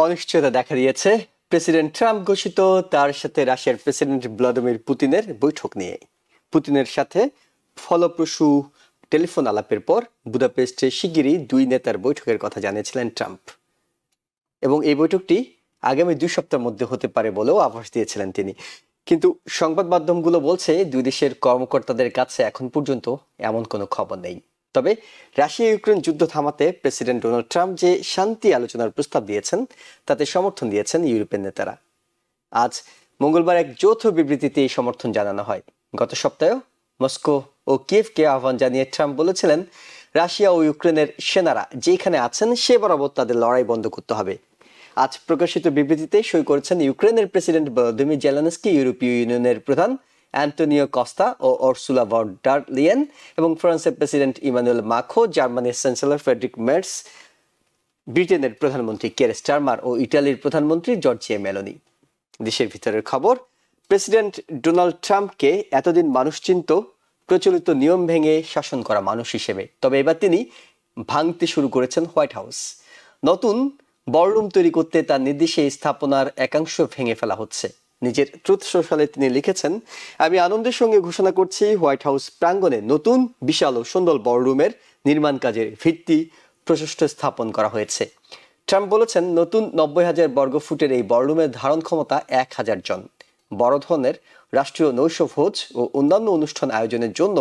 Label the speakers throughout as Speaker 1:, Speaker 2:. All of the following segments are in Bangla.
Speaker 1: অনিশ্চয়তা দেখা দিয়েছে প্রেসিডেন্ট ট্রাম্প ঘোষিত তার সাথে রাশিয়ার প্রেসিডেন্ট ভ্লাদিমির পুতিনের বৈঠক নিয়ে। পুতিনের সাথে ফলপ্রসূ টেলিফোন আলাপের পর বুদাপেস্টে শিগগিরই দুই নেতার বৈঠকের কথা জানিয়েছিলেন ট্রাম্প, এবং এই বৈঠকটি আগামী 2 সপ্তাহের মধ্যে হতে পারে বলেও আভাস দিয়েছিলেন তিনি। কিন্তু সংবাদ মাধ্যমগুলো বলছে দুই দেশের কর্মকর্তাদের কাছে এখন পর্যন্ত এমন কোনো খবর নেই। তবে রাশিয়া ইউক্রেন যুদ্ধ থামাতে প্রেসিডেন্ট ডোনাল্ড ট্রাম্প যে শান্তি আলোচনার প্রস্তাব দিয়েছেন তাতে সমর্থন দিয়েছেন ইউরোপের নেতারা। আজ মঙ্গলবার এক যৌথ বিবৃতিতে এই সমর্থন জানানো হয়। গত সপ্তাহে মস্কো ও কিয়েভকে আহ্বান জানিয়ে ট্রাম্প বলেছিলেন, রাশিয়া ও ইউক্রেনের সেনারা যেখানে আছেন সে বরাবর তাদের লড়াই বন্ধ করতে হবে। আজ প্রকাশিত বিবৃতিতে সই করেছেন ইউক্রেনের প্রেসিডেন্ট ভলোদিমির জেলেনস্কি, ইউরোপীয় ইউনিয়নের প্রধান অ্যান্টোনিও কস্তা ও অর্সুলা ভন ডার লিয়েন, এবং ফ্রান্সের প্রেসিডেন্ট ইমানুয়েল মাখো, জার্মানির চ্যান্সেলর ফ্রেডরিক মের্স, ব্রিটেনের প্রধানমন্ত্রী কের স্টারমার ও ইটালির প্রধানমন্ত্রী জর্জিয়া মেলোনি। দেশের ভিতরের খবর, প্রেসিডেন্ট ডোনাল্ড ট্রাম্পকে এতদিন মানুষ চিনত প্রচলিত নিয়ম ভেঙে শাসন করা মানুষ হিসেবে। তবে এবার তিনি ভাঙতে শুরু করেছেন হোয়াইট হাউস। নতুন বড়রুম তৈরি করতে তার নির্দেশে স্থাপনার একাংশ ভেঙে ফেলা হচ্ছে। নিজের ট্রুথ সোশ্যালে তিনি লিখেছেন, আমি আনন্দের সঙ্গে ঘোষণা করছি হোয়াইট হাউস প্রাঙ্গণে নতুন বিশাল ও সুন্দর বড়রুমের নির্মাণ কাজের ভিত্তি প্রশস্ত স্থাপন করা হয়েছে। ট্রাম্প বলেছেন, নতুন 90,000 বর্গফুটের এই বড়রুমের ধারণ ক্ষমতা 1,000 জন। বড় ধরনের রাষ্ট্রীয় নৈশভোজ ও অন্যান্য অনুষ্ঠান আয়োজনের জন্য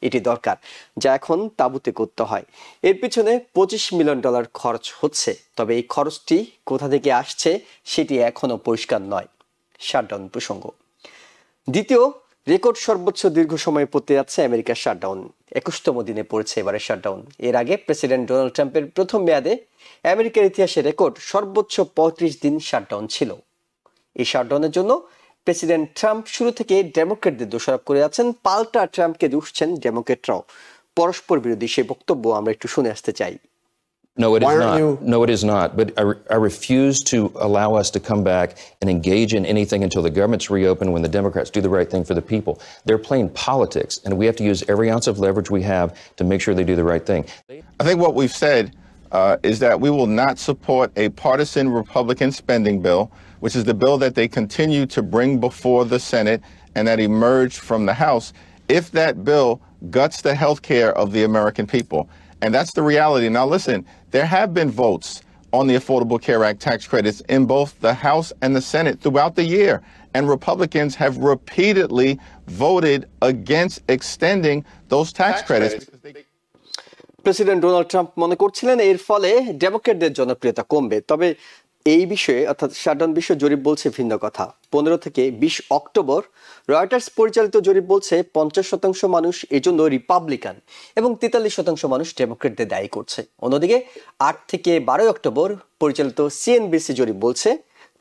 Speaker 1: এটি দরকার, যা এখন তাঁবুতে করতে হয়। এর পিছনে $25 মিলিয়ন খরচ হচ্ছে, তবে এই খরচটি কোথা থেকে আসছে সেটি এখনো পরিষ্কার নয়। শাটডাউন প্রসঙ্গ, দ্বিতীয় রেকর্ড সর্বোচ্চ দীর্ঘ সময়ে পড়তে যাচ্ছে আমেরিকার শাটডাউন। 21তম দিনে পড়েছে এবারের শাটডাউন। এর আগে প্রেসিডেন্ট ডোনাল্ড ট্রাম্পের প্রথম মেয়াদে আমেরিকার ইতিহাসে রেকর্ড সর্বোচ্চ 35 দিন শাটডাউন ছিল। এই শাটডাউনের জন্য প্রেসিডেন্ট ট্রাম্প শুরু থেকে ডেমোক্রেটদের দোষারোপ করে যাচ্ছেন, পাল্টা ট্রাম্পকে দুষছেন ডেমোক্রেটরাও। পরস্পর বিরোধী সেই বক্তব্য আমরা একটু শুনে আসতে চাই।
Speaker 2: No, it is not. No, it is not. But I refuse to allow us to come back and engage in anything until the government's reopened, when the Democrats do the right thing for the people. They're playing politics, and we have to use every ounce of leverage we have to make sure they do the right thing.
Speaker 3: I think what we've said is that we will not support a partisan Republican spending bill, which is the bill that they continue to bring before the Senate and that emerged from the House, if that bill guts the health care of the American people. And that's the reality. Now, listen, there have been votes on the Affordable Care Act tax credits in both the House and the Senate throughout the year, and Republicans have repeatedly voted against extending those tax credits.
Speaker 1: President Donald Trump মনে করছিলেন এর ফলে ডেমোক্রেটদের জনপ্রিয়তা কমবে। তবে এই বিষয়ে অর্থাৎ শাটডাউন বিষয়ে জরিপ বলছে ভিন্ন কথা। 15 থেকে 20 অক্টোবর রয়টার্স পরিচালিত জরিপ বলছে 50% মানুষ এজন্য রিপাবলিকান এবং 43% মানুষ ডেমোক্রেটদের দায়ী করছে। অন্যদিকে 8 থেকে 12 অক্টোবর পরিচালিত সিএনবিসি জরিপ বলছে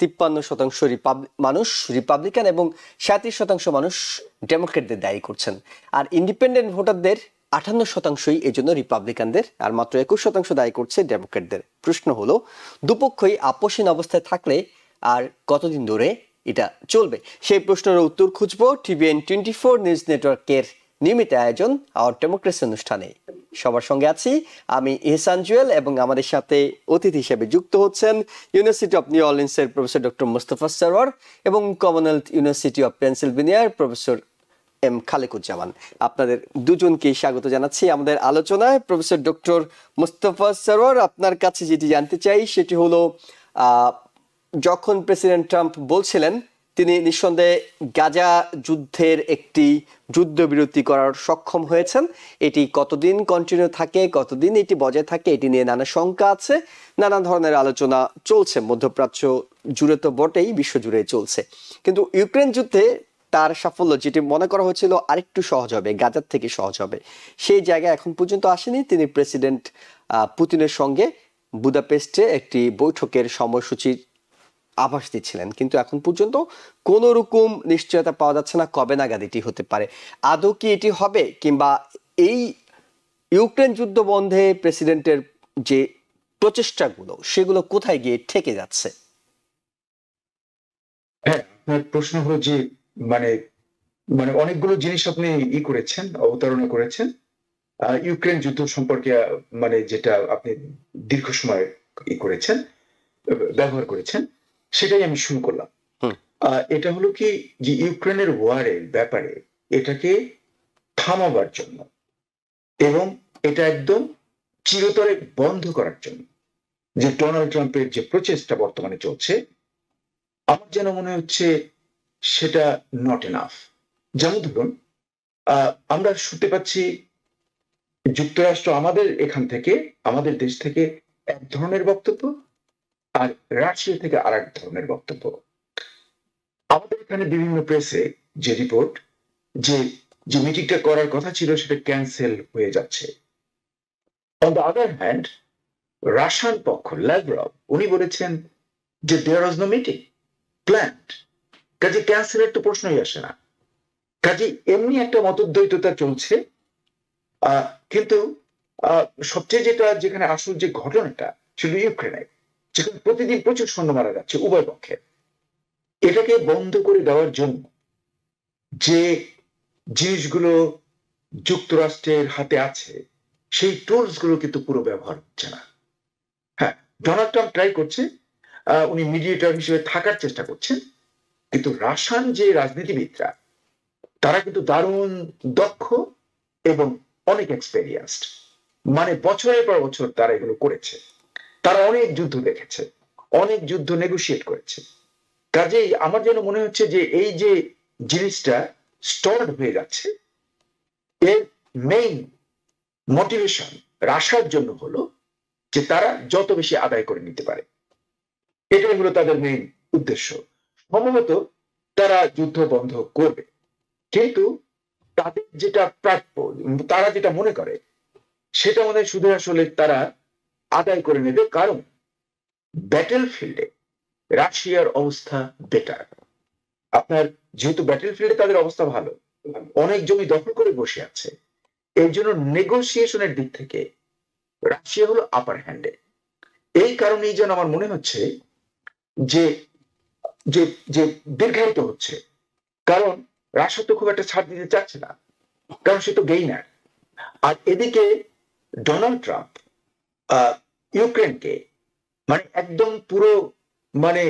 Speaker 1: 53% মানুষ রিপাবলিকান এবং 37% মানুষ ডেমোক্রেটদের দায়ী করছেন। আর ইন্ডিপেন্ডেন্ট ভোটারদের 58%ই এজন্য রিপাবলিকানদের, আর মাত্র 21% দায়ী করছে ডেমোক্রেটদের। প্রশ্ন হলো, দুপক্ষই আপোষহীন অবস্থায় থাকলে আর কতদিন ধরে এটা চলবে? সেই প্রশ্নের উত্তর খুঁজবো TVN 24 নিউজ নেটওয়ার্কের নিয়মিত আয়োজন আওয়ার ডেমোক্রেসি অনুষ্ঠানে। সবার সঙ্গে আছি আমি ইহসান জুয়েল, এবং আমাদের সাথে অতিথি হিসেবে যুক্ত হচ্ছেন ইউনিভার্সিটি অফ নিউ অরলিন্সের প্রফেসর ডক্টর মোস্তফা সরওয়ার এবং কমনওয়েলথ ইউনিভার্সিটি অফ পেনসিলভেনিয়ার প্রফেসর এম খালেকুজ্জামান। আপনাদের দুজনকে স্বাগত জানাচ্ছি আমাদের আলোচনায়। প্রফেসর ডক্টর মোস্তফা সরওয়ার, আপনার কাছে যেটি জানতে চাই সেটি হলো, যখন প্রেসিডেন্ট ট্রাম্প বলছিলেন তিনি নিঃসন্দেহে গাজা যুদ্ধের একটি যুদ্ধবিরতি করার সক্ষম হয়েছেন, এটি কতদিন কন্টিনিউ থাকে, কতদিন এটি বজায় থাকে, এটি নিয়ে নানা শঙ্কা আছে, নানা ধরনের আলোচনা চলছে মধ্যপ্রাচ্য জুড়ে তো বটেই, বিশ্বজুড়ে চলছে। কিন্তু ইউক্রেন যুদ্ধে তার সাফল্য, যেটি মনে করা হয়েছিল আরেকটু সহজ হবে, গাজার থেকে সহজ হবে, সেই জায়গায় এখন পর্যন্ত আসেনি। তিনি প্রেসিডেন্ট পুতিনের সঙ্গে বুদাপেস্টে একটি বৈঠকের সময়সূচি আভাস দিচ্ছিলেন, কিন্তু এখন পর্যন্ত কোন রকম নিশ্চয়তা পাওয়া যাচ্ছে না কবে নাগাদ এটি হতে পারে। আদৌ কি এটি হবে, কিংবা এই ইউক্রেন যুদ্ধ বন্ধে প্রেসিডেন্টের যে প্রচেষ্টাগুলো সেগুলো কোথায় গিয়ে ঠেকে যাচ্ছে?
Speaker 4: হ্যাঁ, আপনার প্রশ্ন হলো যে মানে মানে অনেকগুলো জিনিস আপনি করেছেন, অবতারণা করেছেন ইউক্রেন যুদ্ধ সম্পর্কে, মানে যেটা আপনি দীর্ঘ সময় করেছেন। ব্যবহার করেছেন, সেটাই আমি শুরু করলাম। এটা হলো কি যে ইউক্রেনের ওয়ারের ব্যাপারে এটাকে থামাবার জন্য এবং এটা একদম চিরতরে বন্ধ করার জন্য যে ডোনাল্ড ট্রাম্পের যে প্রচেষ্টা বর্তমানে চলছে, আমার যেন মনে হচ্ছে সেটা নট এনাফ। যেমন ধরুন, আমরা শুনতে পাচ্ছি যুক্তরাষ্ট্র আমাদের এখান থেকে, আমাদের দেশ থেকে এক ধরনের বক্তব্য, আর রাশিয়া থেকে আর এক ধরনের বক্তব্য। আমাদের এখানে বিভিন্ন প্রেসে যে রিপোর্ট, যে যে মিটিংটা করার কথা ছিল সেটা ক্যান্সেল হয়ে যাচ্ছে। On the other hand, Russian পক্ষ ল্যাভরভ উনি বলেছেন যে দেয়ার ওয়াজ নো মিটিং প্ল্যান্ড, কাজে ক্যান্সেলের তো প্রশ্নই আসে না। কাজে এমনি একটা মতদ্বৈততা চলছে। কিন্তু সবচেয়ে যেখানে আসল যে ঘটনাটা সেটা ইউক্রেনে, যেখানে প্রতিদিন প্রচুর সৈন্য মারা যাচ্ছে উভয় পক্ষে, এটাকে বন্ধ করে দেওয়ার জন্য যে জিনিসগুলো যুক্তরাষ্ট্রের হাতে আছে সেই টুলস গুলো কিন্তু পুরো ব্যবহার হচ্ছে না। হ্যাঁ, ডোনাল্ড ট্রাম্প ট্রাই করছে, উনি মিডিয়েটর হিসেবে থাকার চেষ্টা করছেন, কিন্তু রাশিয়ান যে রাজনীতিবিদরা তারা কিন্তু দারুণ দক্ষ এবং অনেক এক্সপেরিয়েন্সড, মানে বছরের পর বছর তারা এগুলো করেছে, তারা অনেক যুদ্ধ দেখেছে, অনেক যুদ্ধ নেগোশিয়েট করেছে। কাজেই আমার যেন মনে হচ্ছে যে এই যে জিনিসটা স্টলড হয়ে যাচ্ছে, এর মেইন মোটিভেশন রাশার জন্য হলো যে তারা যত বেশি আদায় করে নিতে পারে, এটাই হলো তাদের মেইন উদ্দেশ্য। সম্ভবত তারা যুদ্ধ বন্ধ করবে, কিন্তু তাদের যেটা প্রাপ্য, তারা যেটা মনে করে সেটা মনে শুধু আসলে তারা আদায় করে নেবে, কারণ ব্যাটেল ফিল্ডে রাশিয়ার অবস্থা বেটার। আপনার যেহেতু ব্যাটেল ফিল্ডে তাদের অবস্থা ভালো, অনেক জমি দখল করে বসে আছে, এই জন্য নেগোসিয়েশনের দিক থেকে রাশিয়া হলো আপার হ্যান্ডে। এই কারণেই যেন আমার মনে হচ্ছে যে যে যে দীর্ঘায়িত হচ্ছে, কারণ রাশিয়া তো খুব একটা ছাড় দিতে চাচ্ছে না, কারণ সে তো গেইনার। আর এদিকে ডোনাল্ড ট্রাম্প ইউক্রেনকে মানে একদম পুরো মানে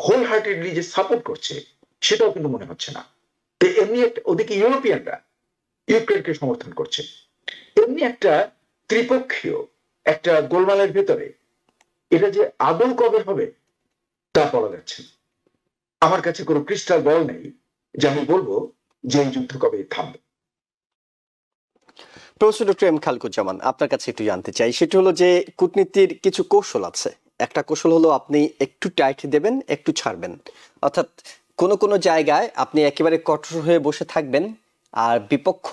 Speaker 4: হোল হার্টেডলি যে সাপোর্ট করছে সেটাও কিন্তু মনে হচ্ছে না। তো এমনি একটা, ওদিকে ইউরোপিয়ানরা ইউক্রেনকে সমর্থন করছে, এমনি একটা ত্রিপক্ষীয় একটা গোলমালের ভেতরে এটা যে আদৌ কবে হবে তা বলা যাচ্ছে না। আমার কাছে কোনো ক্রিস্টাল বল নেই যে আমি বলবো যে এই যুদ্ধ কবে থামবে।
Speaker 1: প্রফেসর ডক্টর এম খালিকুজ্জামান, আপনার কাছে একটু জানতে চাই, সেটা হলো যে কূটনীতির কিছু কৌশল আছে। একটা কৌশল হলো আপনি একটু টাইট দেবেন, একটু ছাড়বেন, অর্থাৎ কোন কোন জায়গায় আপনি একেবারে কঠোর হয়ে বসে থাকবেন, আর বিপক্ষ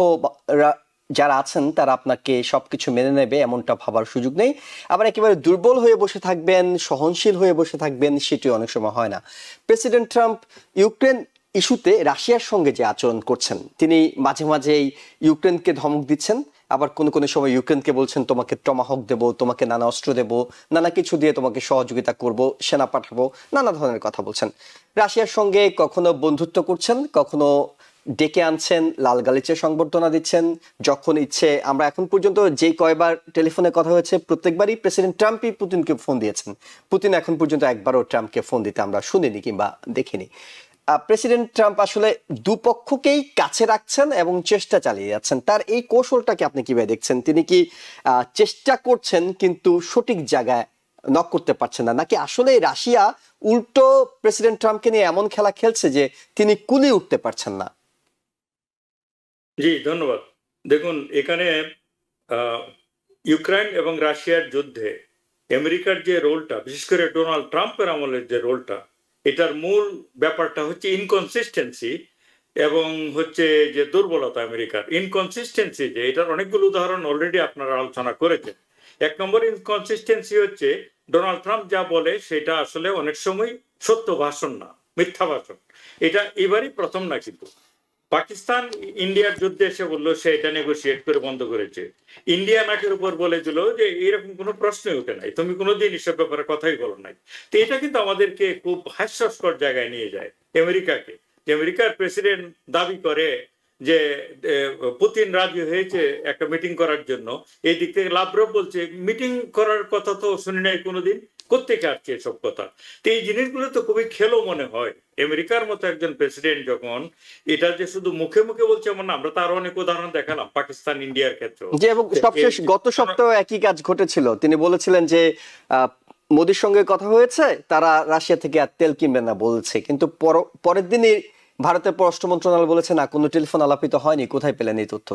Speaker 1: যারা আছেন তারা আপনাকে সবকিছু মেনে নেবে এমনটা ভাবার সুযোগ নেই। আবার একেবারে দুর্বল হয়ে বসে থাকবেন, সহনশীল হয়ে বসে থাকবেন, সেটি অনেক সময় হয় না। প্রেসিডেন্ট ট্রাম্প ইউক্রেন ইস্যুতে রাশিয়ার সঙ্গে যে আচরণ করছেন, তিনি মাঝে মাঝেই ইউক্রেনকে ধমক দিচ্ছেন, আবার কোন কোন সময় ইউক্রেনকে বলছেন তোমাকে টমাহক দেব, তোমাকে নানা অস্ত্র দেব, নানা কিছু দিয়ে তোমাকে সহযোগিতা করব, সেনা পাঠাবো, নানা ধরনের কথা বলছেন। রাশিয়ার সঙ্গে কখনো বন্ধুত্ব করছেন, কখনো ডেকে আনছেন, লাল গালিচে সংবর্ধনা দিচ্ছেন যখন ইচ্ছে। আমরা এখন পর্যন্ত যে কয়বার টেলিফোনে কথা হয়েছে প্রত্যেকবারই প্রেসিডেন্ট ট্রাম্পই পুতিনকে ফোন দিয়েছেন। পুতিন এখন পর্যন্ত একবারও ট্রাম্পকে ফোন দিতে আমরা শুনিনি কিংবা দেখিনি। প্রেসিডেন্ট ট্রাম্প আসলে দুপক্ষকেই কাছে রাখছেন এবং চেষ্টা চালিয়ে যাচ্ছেন। তার এই কৌশলটাকে আপনি কিভাবে দেখছেন? তিনি কি চেষ্টা করছেন কিন্তু সঠিক জায়গায় নক করতে পারছেন না, নাকি আসলে রাশিয়া উল্টো প্রেসিডেন্ট ট্রাম্পকে নিয়ে এমন খেলা খেলছে যে তিনি কুলি উঠতে পারছেন না?
Speaker 5: জি, ধন্যবাদ। দেখুন, এখানে ইউক্রেন এবং রাশিয়ার যুদ্ধে আমেরিকার যে রোলটা, বিশেষ করে ডোনাল্ড ট্রাম্পের আমলের যে রোলটা, এটার মূল ব্যাপারটা হচ্ছে ইনকনসিস্টেন্সি এবং হচ্ছে যে দুর্বলতা আমেরিকার। ইনকনসিস্টেন্সি যে এটার অনেকগুলো উদাহরণ অলরেডি আপনারা আলোচনা করেছেন। এক নম্বর ইনকনসিস্টেন্সি হচ্ছে ডোনাল্ড ট্রাম্প যা বলে সেটা আসলে অনেক সময় সত্য ভাষণ না, মিথ্যা ভাষণ। এটা এবারই প্রথম না, কিন্তু পাকিস্তান ইন্ডিয়ার যুদ্ধে এসে বললো সে এটা নেগোসিয়েট করে বন্ধ করেছে। ইন্ডিয়া নাকের উপর বলেছিল যে এরকম কোনো প্রশ্নই ওঠে নাই, তুমি কোনোদিন এসব ব্যাপারে কথাই বলো নাই। তো এটা কিন্তু আমাদেরকে খুব হাস্যস্কর জায়গায় নিয়ে যায় আমেরিকাকে। আমেরিকার প্রেসিডেন্ট দাবি করে যে পুতিন রাজি হয়েছে একটা মিটিং করার জন্য, এই দিক থেকে লাভরভ বলছে মিটিং করার কথা তো শুনি নাই কোনোদিন, কোত্থেকে আসছে এসব কথা। তো এই জিনিসগুলো তো খুবই খেলো মনে হয়। আমেরিকার মতো একজন প্রেসিডেন্ট যখন এটা যে শুধু মুখে মুখে বলছে এমন না, আমরা তো আরো অনেক উদাহরণ দেখালাম পাকিস্তান ইন্ডিয়ার ক্ষেত্রে।
Speaker 1: যে এবং সবশেষ গত সপ্তাহে একই কাজ ঘটেছিল, তিনি বলেছিলেন যে মোদির সঙ্গে কথা হয়েছে, তারা রাশিয়া থেকে আর তেল কিনবে না বলছে, কিন্তু পরের দিনই ভারতের পররাষ্ট্র মন্ত্রণালয় বলেছে না, কোনো টেলিফোন আলাপিত হয়নি। কোথায় পেলেন এই তথ্য?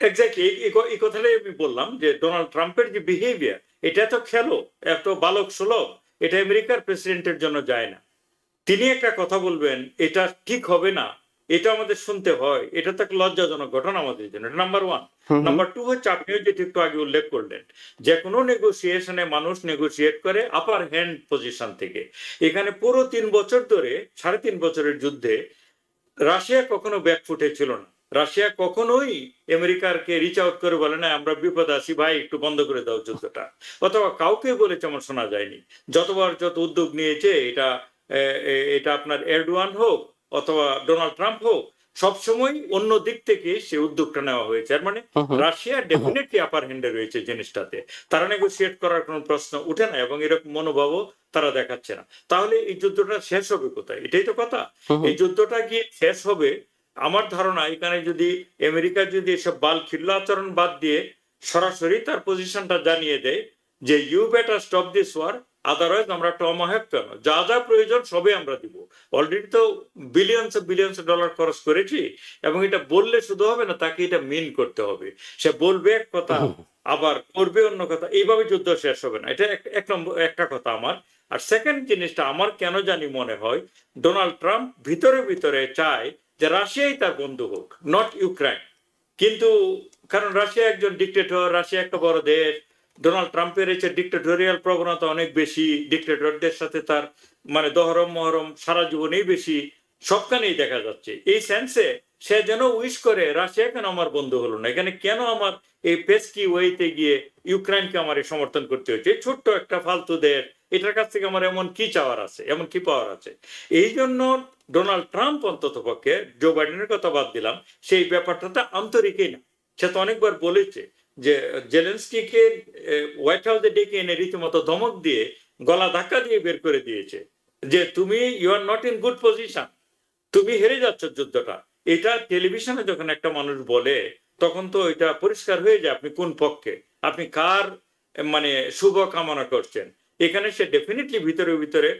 Speaker 5: এক্স্যাক্টলি এই কথাটাই আমি বললাম যে ডোনাল্ড ট্রাম্পের যে বিহেভিয়ার, এটা তো খেলো, এত বালক সুলভ, এটা আমেরিকার প্রেসিডেন্টের জন্য যায় না। তিনি একটা কথা বলবেন, এটা ঠিক হবে না, এটা আমাদের শুনতে হয়, এটা তো একটা লজ্জাজনক ঘটনা আমাদের জন্য। Number one. নাম্বার টু হচ্ছে আপনিও যেটি একটু আগে উল্লেখ করলেন, যে কোনো নেগোসিয়েশনে মানুষ নেগোসিয়েট করে আপার হ্যান্ড পজিশন থেকে। এখানে পুরো 3 বছর ধরে, 3.5 বছরের যুদ্ধে রাশিয়া কখনো ব্যাকফুটে ছিল না। রাশিয়া কখনোই আমেরিকারকে রিচ আউট করে বলে না আমরা বিপদে আছি ভাই, একটু বন্ধ করে দাও যুদ্ধটা, অথবা কাউকে বলেছে আমার শোনা যায়নি। যতবার যত উদ্যোগ নিয়েছে, এটা আপনার এরডোয়ান হোক অথবা ডোনাল্ড ট্রাম্প হোক, সবসময় অন্য দিক থেকে সে উদ্যোগটা নেওয়া হয়েছে। এর মানে রাশিয়া ডেফিনেটলি আপার হ্যান্ডে রয়েছে জিনিসটাতে, তারা নেগোসিয়েট করার কোনো প্রশ্ন উঠে না, এবং এরকম মনোভাবও তারা দেখাচ্ছে না। তাহলে এই যুদ্ধটা শেষ হবে কোথায়? এটাই তো কথা। এই যুদ্ধটা কি শেষ হবে? আমার ধারণা এখানে যদি আমেরিকা যদি এসব বাল খিল্লা আচরণ বাদ দিয়ে সরাসরি তার পজিশনটা জানিয়ে দেয় যে you better stop this war, otherwise আমরা টম হ্যাভ কেন, যা যা প্রয়োজন সবই আমরা দিব। অলরেডি তো বিলিয়ন্স ডলার খরচ করেছি, এবং এটা বললে শুধু হবে না, তাকে এটা মিন করতে হবে। সে বলবে এক কথা আবার করবে অন্য কথা, এইভাবে যুদ্ধ শেষ হবে না। এটা এক নম্বর একটা কথা আমার। আর সেকেন্ড জিনিসটা আমার কেন জানি মনে হয় ডোনাল্ড ট্রাম্প ভিতরে ভিতরে চায় যে রাশিয়াই তার বন্ধু হোক, নট ইউক্রেন। কিন্তু কারণ রাশিয়া একজন ডিক্টেটর, রাশিয়া একটা বড় দেশ, ডোনাল্ড ট্রাম্পের এসে ডিক্টেটোরিয়াল প্রবণতা অনেক বেশি, ডিক্টেটরদের সাথে তার মানে দহরম মহরম সারা জীবনেই বেশি, সবখানেই দেখা যাচ্ছে। এই সেন্সে সে যেন উইশ করে রাশিয়া কেন আমার বন্ধু হলো না, এখানে কেন আমার এই পেস্কি ওয়েতে গিয়ে ইউক্রেনকে আমার সমর্থন করতে হচ্ছে, ছোট্ট একটা ফালতু দেশ, এটার কাছ থেকে আমার এমন কি চাওয়ার আছে, এমন কি পাওয়ার আছে। এই জন্য ডোনাল্ড ট্রাম্প অন্তত পক্ষে, জো বাইডেনের কথা বাদ দিলাম, সেই ব্যাপারটা আন্তরিকই না। সে তো অনেকবার বলেছে যে জেলেনস্কিকে হোয়াইট হাউসে ডেকে এনে রীতিমতো ধমক দিয়ে গলা ধাক্কা দিয়ে বের করে দিয়েছে যে তুমি you are not in good position, তুমি হেরে যাচ্ছ যুদ্ধটা। এটা টেলিভিশনে যখন একটা মানুষ বলে, তখন তো এটা পরিষ্কার হয়ে যায় আপনি কোন পক্ষে, আপনি কার মানে শুভ কামনা করছেন। এখানে সে ডেফিনেটলি ভিতরে ভিতরে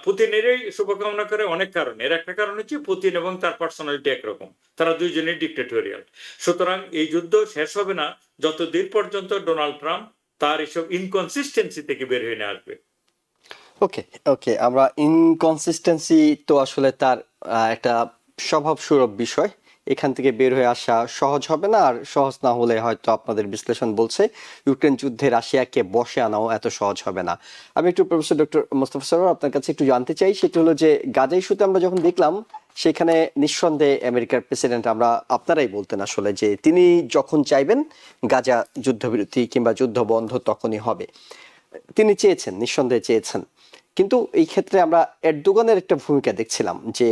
Speaker 5: পুতিনেরই শুভকামনা করে অনেক কারণে। এর একটা কারণ হচ্ছে পুতিন এবং তার পার্সোনালিটি একরকম, তারা দুইজনেই ডিক্টেটোরিয়াল। সুতরাং এই যুদ্ধ শেষ হবে না যতদিন পর্যন্ত ডোনাল্ড ট্রাম্প তার এসব ইনকনসিস্টেন্সি থেকে বের হয়ে না আসবে।
Speaker 1: ওকে আমরা ইনকনসিস্টেন্সি তো আসলে তার একটা স্বভাব সুলভ বিষয়, এখান থেকে বের হয়ে আসা সহজ হবে না। আর সহজ না হলে হয়তো আপনাদের বিশ্লেষণ বলছে ইউক্রেন যুদ্ধে রাশিয়াকে বসে আনাও এত সহজ হবে না। আমি একটু প্রফেসর ডক্টর মোস্তফা সরোয়ার আপনার কাছে একটু জানতে চাই, সেটা হলো যে গাজা ইস্যুতে আমরা যখন দেখলাম, সেখানে নিঃসন্দেহে আমেরিকার প্রেসিডেন্ট, আমরা আপনারাই বলতেন আসলে যে তিনি যখন চাইবেন গাজা যুদ্ধবিরতি কিংবা যুদ্ধ বন্ধ তখনই হবে, তিনি চেয়েছেন, নিঃসন্দেহে চেয়েছেন। কিন্তু এই ক্ষেত্রে আমরা এরদোগানের একটা ভূমিকা দেখছিলাম, যে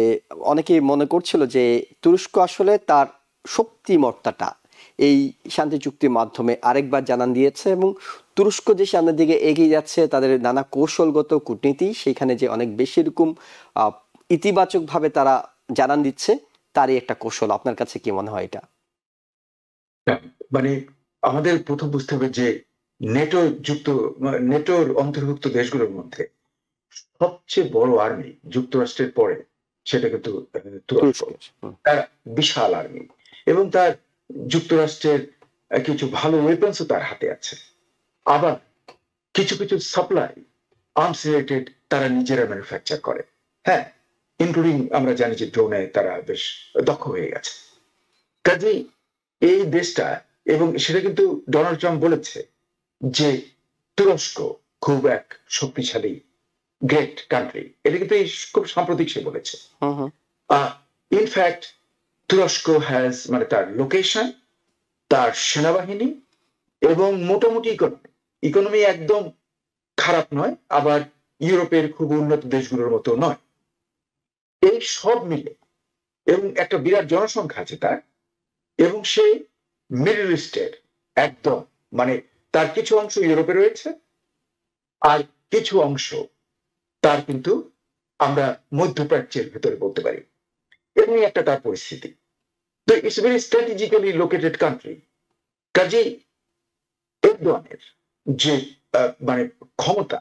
Speaker 1: অনেকেই মনে করছিল যে তুরস্ক আসলে তার শক্তিমত্তাটা এই শান্তি চুক্তির মাধ্যমে আরেকবার জানান দিয়েছে, এবং তুরস্ক যে সামনের দিকে এগিয়ে যাচ্ছে, তাদের নানা কৌশলগত কূটনীতি, সেখানে যে অনেক বেশি এরকম ইতিবাচক ভাবে তারা জানান দিচ্ছে, তারই একটা কৌশল। আপনার কাছে কি মনে হয় এটা?
Speaker 4: মানে আমাদের প্রথম বুঝতে হবে যে নেটোর অন্তর্ভুক্ত দেশগুলোর মধ্যে সবচেয়ে বড় আর্মি যুক্তরাষ্ট্রের পরে সেটা কিন্তু তুরস্ক। তার বিশাল আর্মি, এবং তার যুক্তরাষ্ট্রের কিছু ভালো ওয়েপন্সও তার হাতে আছে। আবার কিছু কিছু সাপ্লাই আর্মস রিলেটেড তারা নিজেরা ম্যানুফ্যাকচার করে, হ্যাঁ, ইনক্লুডিং আমরা জানি যে ড্রোনে তারা বেশ দক্ষ হয়ে গেছে। কাজেই এই দেশটা, এবং সেটা কিন্তু ডোনাল্ড ট্রাম্প বলেছে যে তুরস্ক খুব এক শক্তিশালী গ্রেট কান্ট্রি, এটা কিন্তু খুব সাম্প্রতিক সে বলেছে। ইনফ্যাক্ট তুরস্ক হ্যাজ, মানে তার লোকেশন, তার সেনাবাহিনী এবং মোটামুটি ইকোনমি একদম খারাপ নয়, আবার ইউরোপের খুব উন্নত দেশগুলোর মতো নয়। এই সব মিলে এবং একটা বিরাট জনসংখ্যা আছে তার, এবং সে মিডল ইস্টের একদম মানে তার কিছু অংশ ইউরোপে রয়েছে, আর কিছু অংশ তার কিন্তু আমরা মধ্যপ্রাচ্যের ভেতরে বলতে পারি। এমনি একটা তার পরিস্থিতি। তো it's very strategically located country. কাজেই এরদোয়ানের যে মানে ক্ষমতা,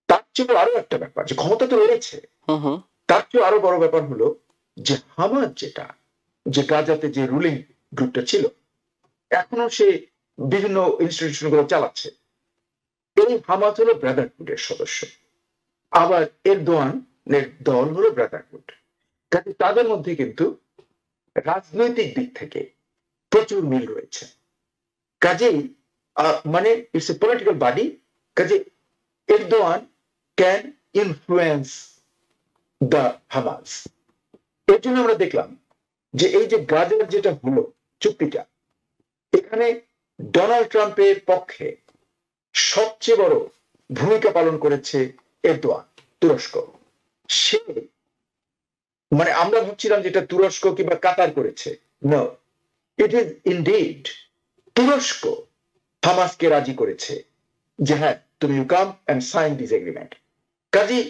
Speaker 4: তার চেয়ে আরো একটা ব্যাপার, যে ক্ষমতা তো রয়েছে, তার চেয়ে আরো বড় ব্যাপার হলো যে হামাস যেটা, যে গাজাতে যে রুলিং গ্রুপটা ছিল, এখনো সে বিভিন্ন ইনস্টিটিউশন গুলো চালাচ্ছে। এই হামাস হলো ব্রাদারহুডের সদস্য, আবার এরদোয়ানের দল হলো ব্রাদারহুড। কাজে তাদের মধ্যে কিন্তু রাজনৈতিক দিক থেকে প্রচুর মিল রয়েছে। কাজেই মানে ইটস এ পলিটিক্যাল বডি। কাজে Erdogan can influence the Hamas. এর জন্য আমরা দেখলাম যে এই যে গাজার যেটা হলো চুক্তিটা, এখানে ডোনাল্ড ট্রাম্পের পক্ষে সবচেয়ে বড় ভূমিকা পালন করেছে এরদোয়ান, তুরস্ক। সে মানে আমরা ভাবছিলাম যেটা তুরস্ক কিংবা কাতার করেছে, নো, ইট ইজ ইনডিড তুরস্ক হামাসকে রাজি করেছে যে হ্যাঁ তুমি you come and sign this agreement. কাজী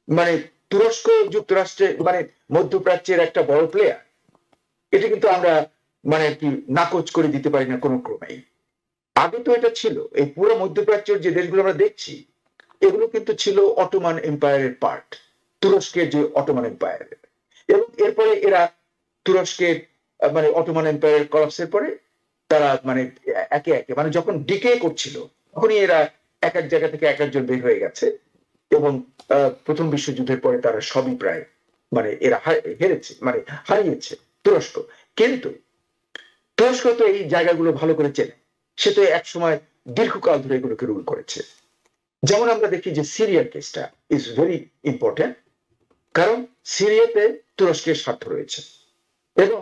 Speaker 4: মানে তুরস্ক যুক্তরাষ্ট্রে মানে মধ্যপ্রাচ্যের একটা বড় প্লেয়ার, এটা কিন্তু আমরা মানে কি নাকচ করে দিতে পারি না কোনো ক্রমেই। আগে তো এটা ছিল, এই পুরো মধ্যপ্রাচ্যের যে দেশগুলো আমরা দেখছি, এগুলো কিন্তু ছিল অটোমান এম্পায়ারের পার্ট, তুরস্কের যে অটোমান এম্পায়ার। এবং এরপরে এরা তুরস্কের মানে অটোমান এম্পায়ারের কলাপসের পরে তারা মানে একে একে মানে যখন ডিকে করছিল, তখনই এরা এক এক জায়গা থেকে এক একজন বের হয়ে গেছে। এবং প্রথম বিশ্বযুদ্ধের পরে তারা সবই প্রায় মানে এরা হেরেছে, মানে হারিয়েছে তুরস্ক। কিন্তু তুরস্ক তো এই জায়গাগুলো ভালো করে চেনে, সে তো এক সময় দীর্ঘকাল ধরে এগুলোকে রুল করেছে। যেমন আমরা দেখি যে সিরিয়ার কেসটা ইজ ভেরি ইম্পর্টেন্ট, কারণ সিরিয়াতে তুরস্কের স্বার্থ রয়েছে এবং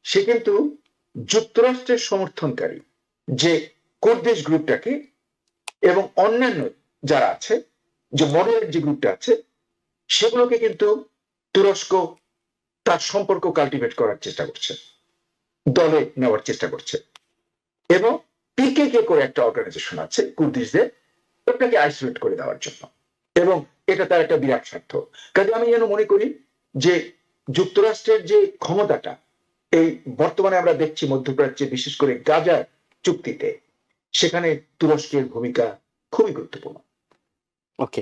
Speaker 4: সে কিন্তু যুক্তরাষ্ট্রের সমর্থনকারী যে কুর্দিশ গ্রুপটাকে এবং অন্যান্য যারা আছে, যে মডারেট যে গ্রুপটা আছে, সেগুলোকে কিন্তু তুরস্ক তার সম্পর্ক কাল্টিভেট করার চেষ্টা করছে, দলে নেওয়ার চেষ্টা করছে। এবং পিকেকে করে একটা অর্গানাইজেশন আছে কুর্দিশদের, ওটাকে আইসোলেট করে দেওয়ার জন্য, এবং এটা তার একটা বিরাট স্বার্থ। কাজে আমি যেন মনে করি যে যুক্তরাষ্ট্রের যে ক্ষমতাটা এই বর্তমানে আমরা দেখছি মধ্যপ্রাচ্যে, বিশেষ করে গাজার চুক্তিতে, সেখানে তুরস্কের ভূমিকা খুবই গুরুত্বপূর্ণ।
Speaker 1: ওকে,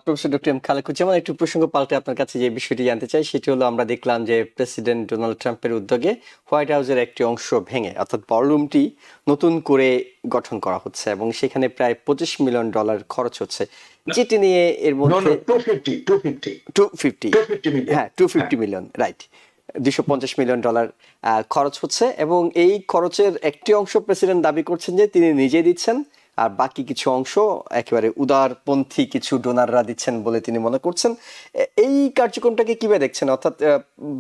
Speaker 1: প্রফেসর ডক্টর এম খালেকুজ্জামান, একটু প্রসঙ্গ পাল্টে আপনার কাছে যে বিষয়টি জানতে চাই সেটি হলো, আমরা দেখলাম যে প্রেসিডেন্ট ডোনাল্ড ট্রাম্পের উদ্যোগে হোয়াইট হাউসের একটি অংশ ভেঙে, অর্থাৎ বড় রুমটি নতুন করে গঠন করা হচ্ছে এবং সেখানে প্রায় $25 মিলিয়ন খরচ হচ্ছে, যেটি নিয়ে এর মধ্যে 250 মিলিয়ন, রাইট, $250 মিলিয়ন খরচ হচ্ছে। এবং এই খরচের একটি অংশ প্রেসিডেন্ট দাবি করছেন যে তিনি নিজে দিচ্ছেন, আর বাকি কিছু অংশ একেবারে উদারপন্থী কিছু ডোনাররা দিচ্ছেন বলে তিনি মনে করছেন। এই কার্যক্রমটাকে কিভাবে দেখছেন? অর্থাৎ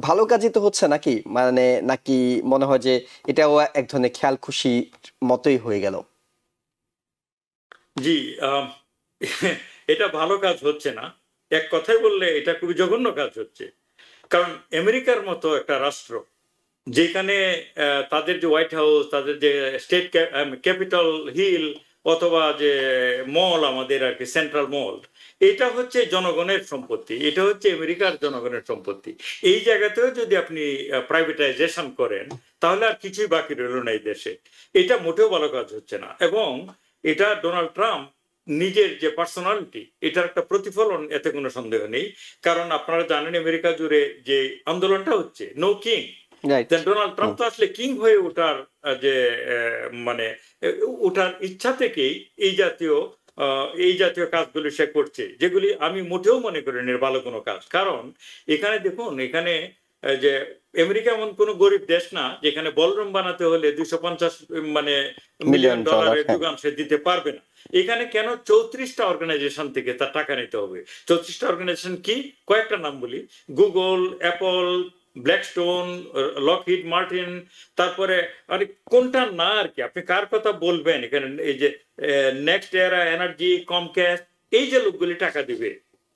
Speaker 1: ভালো কাজই তো হচ্ছে নাকি, মানে নাকি মনে হয় যে এটাও এক ধরনের খেয়াল খুশি মতোই হয়ে গেল?
Speaker 5: জি, এটা ভালো কাজ হচ্ছে না, এক কথায় বললে এটা খুবই জঘন্য কাজ হচ্ছে। কারণ আমেরিকার মতো একটা রাষ্ট্র, যেখানে তাদের যে হোয়াইট হাউস, তাদের যে স্টেট ক্যাপিটাল হিল অথবা যে মল আমাদের আর কি সেন্ট্রাল মল, এটা হচ্ছে জনগণের সম্পত্তি, এটা হচ্ছে আমেরিকার জনগণের সম্পত্তি। এই জায়গাতেও যদি আপনি প্রাইভেটাইজেশন করেন, তাহলে আর কিছুই বাকি রইল না এই দেশে। এটা মোটেও ভালো কাজ হচ্ছে না। এবং এটা ডোনাল্ড ট্রাম্প নিজের যে পার্সোনালিটি, এটার একটা প্রতিফলন, এতে কোনো সন্দেহ নেই। কারণ আপনারা জানেন আমেরিকা জুড়ে যে আন্দোলনটা হচ্ছে নো কিং, ডোনাল্ড ট্রাম্প তো আসলে কিং হয়ে ওঠার যে মানে ওঠার ইচ্ছা থেকেই এই জাতীয় কাজগুলি সে করছে, যেগুলি আমি মোটেও মনে করি না ভালো কোনো কাজ। কারণ এখানে দেখুন, এখানে যে আমেরিকা এমন কোন গরিব দেশ না যেখানে বলরুম বানাতে হলে 250 মিলিয়ন ডলারের যোগান সে দিতে পারবে না। এখানে কেন 34টা অর্গানাইজেশন থেকে তার টাকা নিতে হবে? 34টা অর্গানাইজেশন কি, কয়েকটা নাম বলি: Google, Apple, Blackstone, Lockheed Martin, তারপরে মানে কোনটা না আর কি, আপনি কার কথা বলবেন এখানে? এই যে নেক্সট এরা এনার্জি, কমক্যাস্ট, এই যে লোকগুলি টাকা দিবে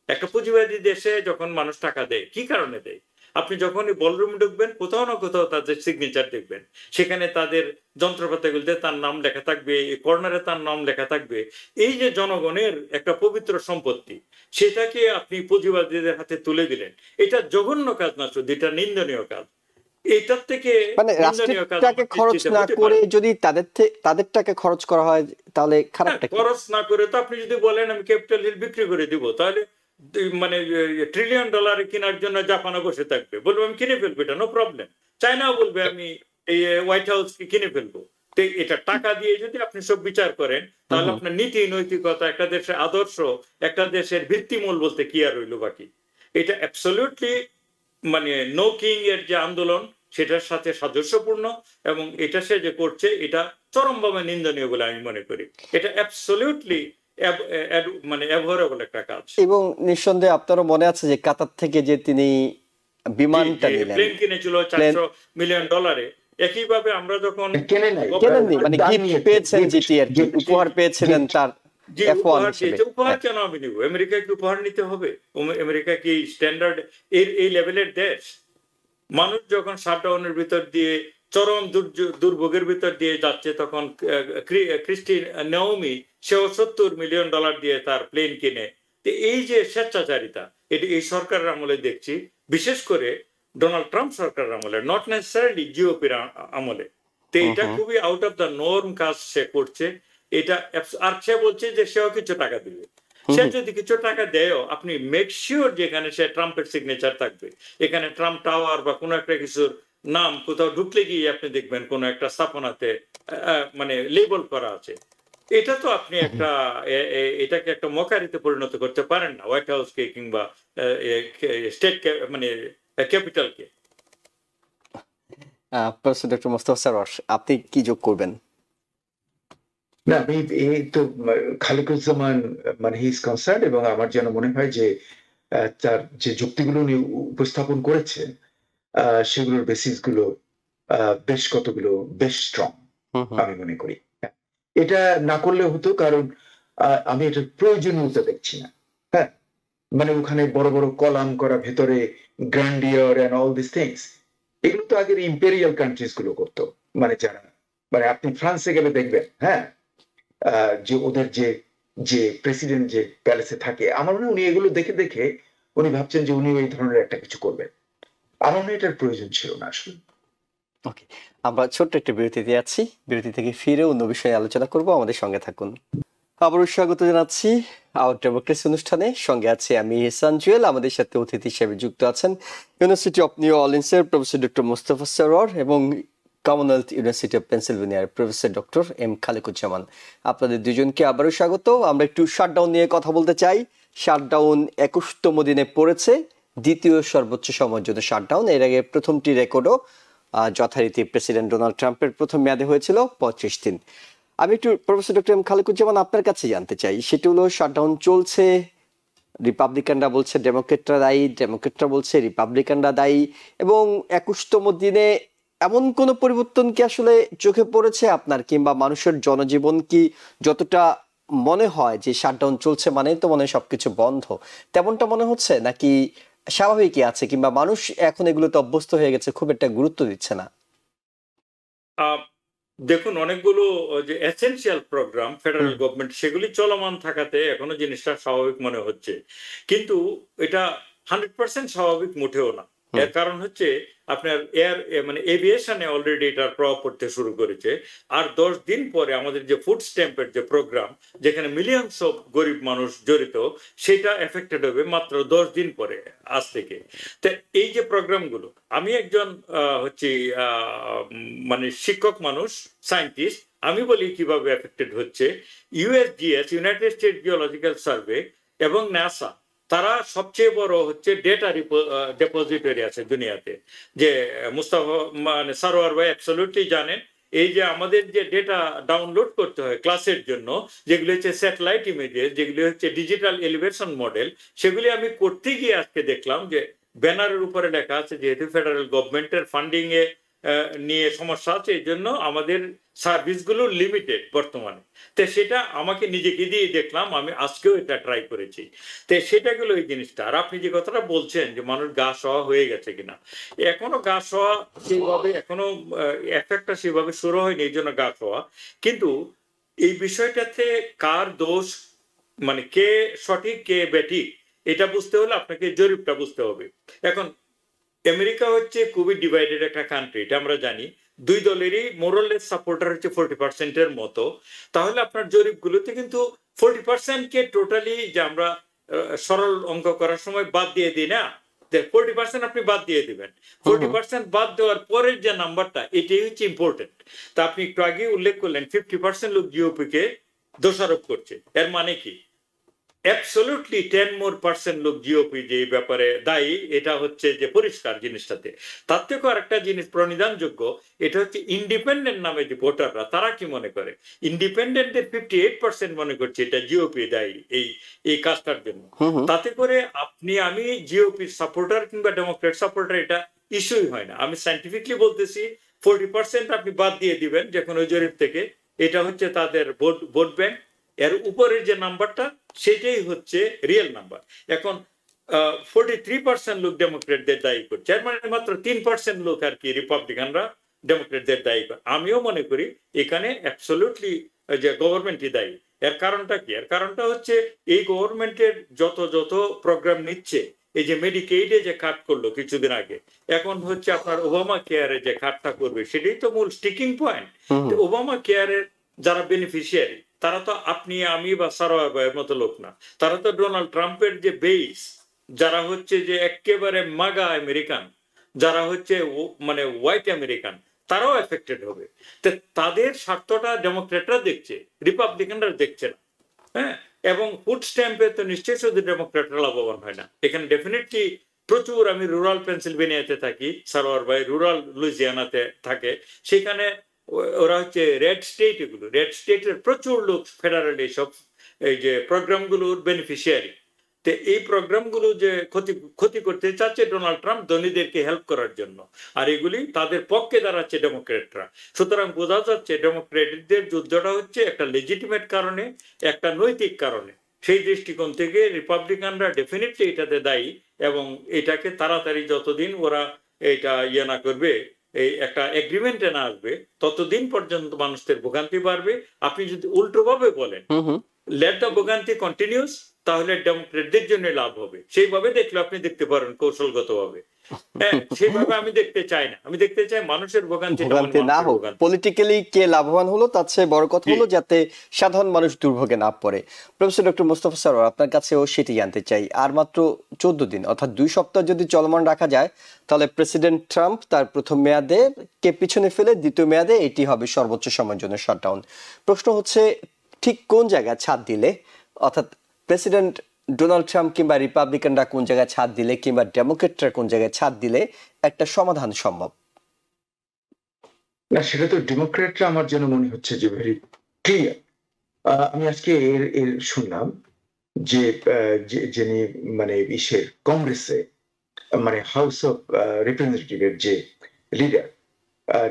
Speaker 5: একটা পুঁজিবাদী দেশে, যখন মানুষ টাকা দেয় কি কারণে দেয়? আপনি যখনই বলরুমে ঢুকবেন কোথাও না কোথাও তাদের সিগনেচার দেখবেন, সেখানে তাদের যন্ত্রপাতিগুলিতে তার নাম লেখা থাকবে, কর্নারে তার নাম লেখা থাকবে। এই যে জনগণের একটা পবিত্র সম্পত্তি, সেটাকে আপনি পুঁজিবাদীদের হাতে তুলে দিলেন, এটা জঘন্য কাজ না, শুধু এটা নিন্দনীয় কাজ। এটার থেকে
Speaker 1: মানে
Speaker 5: নিন্দনীয় কাজ
Speaker 1: রাষ্ট্রের টাকা
Speaker 5: আমার
Speaker 1: খরচ
Speaker 5: দৃষ্টিতে
Speaker 1: না
Speaker 5: হতে
Speaker 1: করে
Speaker 5: পারে না।
Speaker 1: যদি তাদের টাকা খরচ করা হয় তাহলে
Speaker 5: হ্যাঁ,
Speaker 1: খারাপটা কি?
Speaker 5: খরচ না করে তো আপনি যদি বলেন আমি ক্যাপিটাল হিল বিক্রি করে দিব, তাহলে মানে ট্রিলিয়ন ডলারে কেনার জন্য জাপানে বসে থাকবে, বলবো আমি কিনে ফেলবো, এটা নো প্রবলেম। চায়নাও বলবে আমি এই হোয়াইট হাউস কে কিনে ফেলবো। তো এটা টাকা দিয়ে যদি আপনি সব বিচার করেন, তাহলে আপনার নীতি নৈতিকতা, একটা দেশের আদর্শ, একটা দেশের ভিত্তিমূল বলতে কি আর রইল বাকি? এটা অ্যাবসলিউটলি মানে নো কিং এর যে আন্দোলন, সেটার সাথে সাদৃশ্যপূর্ণ, এবং এটা সে যে করছে এটা চরমভাবে নিন্দনীয় বলে আমি মনে করি। এটা অ্যাবসলিউটলি মানে অ্যাভয়েবল একটা কাজ।
Speaker 1: এবং নিঃসন্দেহে আপনারও মনে আছে যে কাতার থেকে যে তিনি বিমানটা নিলেন,
Speaker 5: প্লেন কিনেছিল $400 মিলিয়ন। একইভাবে আমরা যখন
Speaker 1: কেনেননি, মানে গিফট পেয়েছেন, যেটি আর কি উপহার পেয়েছিলেন তার
Speaker 5: যে
Speaker 1: F1
Speaker 5: উপহার
Speaker 1: হিসেবে।
Speaker 5: দিয়েছে, উপহার কেন আমি নিব? আমেরিকাকে উপহার নিতে হবে? আমেরিকা কি স্ট্যান্ডার্ড এই লেভেলের দেশ? মানুষ যখন শাটডাউনের ভিতর দিয়ে চরম দুর্ভোগের ভিতর দিয়ে যাচ্ছে, তখন ক্রিস্টি নাওমি সেও $70 মিলিয়ন দিয়ে তার প্লেন কিনে। তো এই যে স্বেচ্ছাচারিতা, এটি এই সরকারের আমলে দেখছি, বিশেষ করে ডোনাল্ড ট্রাম্প সরকারের আমলে, নট নেসেসারিলি জিওপির আমলে। তো এটা খুবই আউট অফ দ্য নর্ম কাজ সে করছে। এটা আর সে বলছে যে সেও কিছু টাকা দিবে। সে যদি কিছু টাকা দেয়ও, আপনি মেক শিওর যে এখানে সে ট্রাম্পের সিগনেচার থাকবে। এখানে ট্রাম্প টাওয়ার বা কোনো একটা কিছুর নাম কোথাও ঢুকলে গিয়ে আপনি দেখবেন কোনো একটা স্থাপনাতে মানে লেবেল করা আছে। এটা তো আপনি একটা এটাকে একটা মকারিতে পরিণত করতে পারেন না, হোয়াইট হাউসকে কিংবা স্টেট মানে ক্যাপিটালকে।
Speaker 1: প্রফেসর ডক্টর মোস্তফা সরোয়ার, আপনি কি যোগ করবেন?
Speaker 4: না, আমি এই তো খালিকুজ্জামান মানে হি ইজ কনসার্ন, এবং আমার যেন মনে হয় যে তার যে যুক্তিগুলো উনি উপস্থাপন করেছেন সেগুলোর বেসিস গুলো বেশ কতগুলো বেশ স্ট্রং আমি মনে করি। এটা না করলে হতো, কারণ আমি এটার প্রয়োজনীয়তা দেখছি না। হ্যাঁ, মানে ওখানে বড় বড় কলাম করা, ভেতরে গ্র্যান্ডিয়র এন্ড অল দিস থিংস, এগুলো তো আগের ইম্পেরিয়াল কান্ট্রিজ গুলো করতো। মানে যারা, মানে আপনি ফ্রান্সে গেলে দেখবেন, হ্যাঁ, যে ওদের যে প্রেসিডেন্ট যে প্যালেসে থাকে, আমার মনে হয় উনি এগুলো দেখে দেখে উনি ভাবছেন যে উনি এই ধরনের একটা কিছু করবেন। আমার মনে হয় এটার প্রয়োজন ছিল না আসলে।
Speaker 1: ওকে, আমরা ছোট্ট একটা বিরতিতে আছি, বিরতি থেকে ফিরে অন্য বিষয়ে আলোচনা করব, আমাদের সঙ্গে থাকুন। আবারও স্বাগত জানাচ্ছি আওয়ার ডেমোক্রেসি অনুষ্ঠানে। সঙ্গে আছে আমি ইহসান জুয়েল, আমাদের সাথে অতিথি হিসেবে যুক্ত আছেন ইউনিভার্সিটি অফ নিউ অর্লিন্সের প্রফেসর ডক্টর মোস্তফা সরোয়ার এবং কমনওয়েলথ ইউনিভার্সিটি অফ পেনসিলভেনিয়ার প্রফেসর ডক্টর এম খালিকুজ্জামান। আপনাদের দুজনকে আবারও স্বাগত। আমরা একটু শাটডাউন নিয়ে কথা বলতে চাই। শাটডাউন 21তম দিনে পড়েছে, দ্বিতীয় সর্বোচ্চ সময়ের জন্য শাটডাউন। এর আগে প্রথমটি রেকর্ডও যথারীতি প্রেসিডেন্ট ডোনাল্ড ট্রাম্পের প্রথম মেয়াদে হয়েছিল 35 দিন। আমি একটু প্রফেসর ডক্টর এম খালিকুজ্জামান আপনার কাছে জানতে চাই, সেটা হলো শাটডাউন চলছে, রিপাবলিকানরা বলছে ডেমোক্রেটরা দায়ী, ডেমোক্রেটরা বলছে রিপাবলিকানরা দায়ী, এবং 21তম দিনে এমন কোন পরিবর্তন কি আসলে চোখে পড়েছে আপনার, কিংবা মানুষের জনজীবন কি যতটা মনে হয় যে শাটডাউন চলছে মানে তো মনে হয় সবকিছু বন্ধ, তেমনটা মনে হচ্ছে, নাকি স্বাভাবিকই আছে, কিংবা মানুষ এখন এগুলোতে অভ্যস্ত হয়ে গেছে, খুব একটা গুরুত্ব দিচ্ছে না?
Speaker 5: দেখুন, অনেকগুলো যে এসেনশিয়াল প্রোগ্রাম ফেডারেল গভর্নমেন্ট, সেগুলি চলমান থাকাতে এখনো জিনিসটা স্বাভাবিক মনে হচ্ছে, কিন্তু এটা 100% স্বাভাবিক মোটেও না। এর কারণ হচ্ছে আপনার মানে এভিয়েশনে অলরেডি এটার প্রভাব পড়তে শুরু করেছে। আর 10 দিন পরে আমাদের যে ফুড স্ট্যাম্পের যে প্রোগ্রাম, যেখানে মিলিয়নস অফ গরিব মানুষ জড়িত, সেটা এফেক্টেড হবে মাত্র 10 দিন পরে আজ থেকে। তো এই যে প্রোগ্রামগুলো, আমি একজন হচ্ছে মানে শিক্ষক মানুষ, সায়েন্টিস্ট, আমি বলি কিভাবে এফেক্টেড হচ্ছে। USGS, United states geological survey, এবং নাসা, তারা সবচেয়ে বড় হচ্ছে ডেটা ডেপোজিটরি আছে দুনিয়াতে। যে মুস্তাফা মানে সারোয়ার ভাই অ্যাবসলিউটলি জানেন, এই যে আমাদের যে ডেটা ডাউনলোড করতে হয় ক্লাসের জন্য, যেগুলি হচ্ছে স্যাটেলাইট ইমেজেস, যেগুলি হচ্ছে ডিজিটাল এলিভেশন মডেল, সেগুলি আমি করতে গিয়ে আজকে দেখলাম যে ব্যানারের উপরে লেখা আছে যেহেতু ফেডারেল গভর্নমেন্টের ফান্ডিং এ নিয়ে সমস্যা আছে, এই জন্য আমাদের সার্ভিসগুলো লিমিটেড বর্তমানে। তো সেটা আমাকে নিজেকে দিয়ে দেখলাম, আমি আজকেও এটা ট্রাই করেছি। তো সেটা গেল এই জিনিসটা। আর আপনি যে কথাটা বলছেন যে মানুষ গা সওয়া হয়ে গেছে কিনা, এখনো গা সওয়া সেইভাবে, এখনো এফেক্টটা সেভাবে শুরু হয়নি, এই জন্য গা সওয়া। কিন্তু এই বিষয়টাতে কার দোষ, মানে কে সঠিক কে বেঠিক, এটা বুঝতে হলে আপনাকে জরিপটা বুঝতে হবে। এখন আমেরিকা হচ্ছে খুবই ডিভাইডেড একটা কান্ট্রি, এটা আমরা জানি। দুই দলেরই মোরাললেস সাপোর্টার হচ্ছে 40% মতো। তাহলে আপনার জরিপগুলোতে কিন্তু 40% কে টোটালি, যে আমরা সরল অঙ্ক করার সময় বাদ দিয়ে দিই না, 40% আপনি বাদ দিয়ে দিবেন। 40% বাদ দেওয়ার পরের যে নাম্বারটা, এটাই হচ্ছে ইম্পর্টেন্ট। তা আপনি একটু আগে উল্লেখ করলেন 50% লোক জিওপি কে দোষারোপ করছে। এর মানে কি? অ্যাবসলিউটলি 10% লোক জিওপি যে ব্যাপারে দায়ী, এটা হচ্ছে যে পরিষ্কার জিনিসটাতে। তার থেকেও আরেকটা জিনিস প্রণিধানযোগ্য, এটা হচ্ছে ইন্ডিপেন্ডেন্ট নামে যে ভোটাররা, তারা কি মনে করে? ইন্ডিপেন্ডেন্টের 58% মনে করছে এটা জিওপি দায়ী এই কাজটার জন্য। তাতে করে আপনি আমি জিওপি সাপোর্টার কিংবা ডেমোক্রেট সাপোর্টার, এটা ইস্যুই হয় না। আমি সাইন্টিফিকলি বলতেছি, 40% আপনি বাদ দিয়ে দিবেন যে কোনো জরিপ থেকে, এটা হচ্ছে তাদের ভোট ব্যাংক। এর উপরের যে নাম্বারটা, সেটাই হচ্ছে রিয়েল নাম্বার। এখন 43% লোক ডেমোক্রেটদের দায়ী করছে, এর মানে মাত্র 3% লোক আর কি রিপাবলিকানরা ডেমোক্রেটদের দায়ী করে। আমিও মনে করি এখানে অ্যাবসলিউটলি যে গভর্নমেন্টই দায়ী। এর কারণটা কি? এর কারণটা হচ্ছে এই গভর্নমেন্টের যত প্রোগ্রাম নিচ্ছে, এই যে মেডিকেইডে যে কাট করলো কিছুদিন আগে, এখন হচ্ছে আপনার ওবামা কেয়ারে যে কাটটা করবে, সেটাই তো মূল স্টিকিং পয়েন্ট। ওবামা কেয়ারের যারা বেনিফিশিয়ারি, তারা তো আপনি আমি বা সারোয়ার ভাইয়ের মতো লোক না। তারা তো ডোনাল্ড ট্রাম্পের যে বেস, যারা হচ্ছে যে একেবারে মাগা আমেরিকান, যারা হচ্ছে মানে হোয়াইট আমেরিকান, তারাও এফেক্টেড হবে। তো তাদের স্বার্থটা ডেমোক্রেটরা দেখছে, রিপাবলিকানরা দেখছে না। হ্যাঁ, এবং ফুড স্ট্যাম্পে তো নিশ্চয়ই শুধু ডেমোক্রেটরা লাভবান হয় না, এখানে ডেফিনেটলি প্রচুর। আমি রুরাল পেনসিলভেনিয়াতে থাকি, সারোয়ার ভাই রুরাল লুইজিয়ানাতে থাকে, সেখানে ওরা হচ্ছে রেড স্টেট, এগুলো রেড স্টেটের প্রচুর লোক ফেডারেল এইসব এই যে প্রোগ্রামগুলোর বেনিফিশিয়ারি। তো এই প্রোগ্রামগুলো যে ক্ষতি করতে চাচ্ছে ডোনাল্ড ট্রাম্প ধনীদেরকে হেল্প করার জন্য, আর এগুলি তাদের পক্ষে দাঁড়াচ্ছে ডেমোক্রেটরা। সুতরাং বোঝা যাচ্ছে ডেমোক্রেটদের যুদ্ধটা হচ্ছে একটা লেজিটিমেট কারণে, একটা নৈতিক কারণে। সেই দৃষ্টিকোণ থেকে রিপাবলিকানরা ডেফিনেটলি এটাতে দায়ী, এবং এটাকে তাড়াতাড়ি যতদিন ওরা এটা না করবে, এই একটা এগ্রিমেন্টে না আসবে, ততদিন পর্যন্ত মানুষদের ভোগান্তি বাড়বে। আপনি যদি উল্টো ভাবে বলেন লেট দ্য ভোগান্তি কন্টিনিউস, তাহলে ডেমোক্রেটদের জন্য লাভ হবে। সেইভাবে দেখলে আপনি দেখতে পারেন কৌশলগত ভাবে। হ্যাঁ, সেইভাবে আমি দেখতে চাই না। আমি দেখতে চাই মানুষের ভোগান্তি
Speaker 1: না হোক, পলিটিক্যালি কে লাভবান হলো তার চেয়ে বড় কথা হলো যাতে সাধারণ মানুষ দুর্ভোগে না পড়ে। প্রফেসর ডক্টর মোস্তফা সরোয়ার, আপনার কাছেও সেটি জানতে চাই। আর মাত্র 14 দিন, অর্থাৎ 2 সপ্তাহ যদি চলমান রাখা যায়, তাহলে প্রেসিডেন্ট ট্রাম্প তার প্রথম মেয়াদে কে পিছনে ফেলে দ্বিতীয় মেয়াদে এটি হবে সর্বোচ্চ সময়ের জন্য শাটডাউন। প্রশ্ন হচ্ছে ঠিক কোন জায়গায় ছাদ দিলে, অর্থাৎ প্রেসিডেন্ট ডোনাল্ড ট্রাম্প কিংবা রিপাবলিকানরা কোন জায়গায় ছাদ দিলে, কিংবা ডেমোক্রেটরা কোন জায়গায় ছাদ দিলে একটা সমাধান সম্ভব?
Speaker 4: না, সেটা তো ডেমোক্রেটরা আমার যেন মনে হচ্ছে যে ভেরি ক্লিয়ার। আমি আজকে এর শুনলাম যে যিনি মানে ইসের কংগ্রেসে, মানে হাউস অফ রিপ্রেজেন্টেটিভের যে লিডার,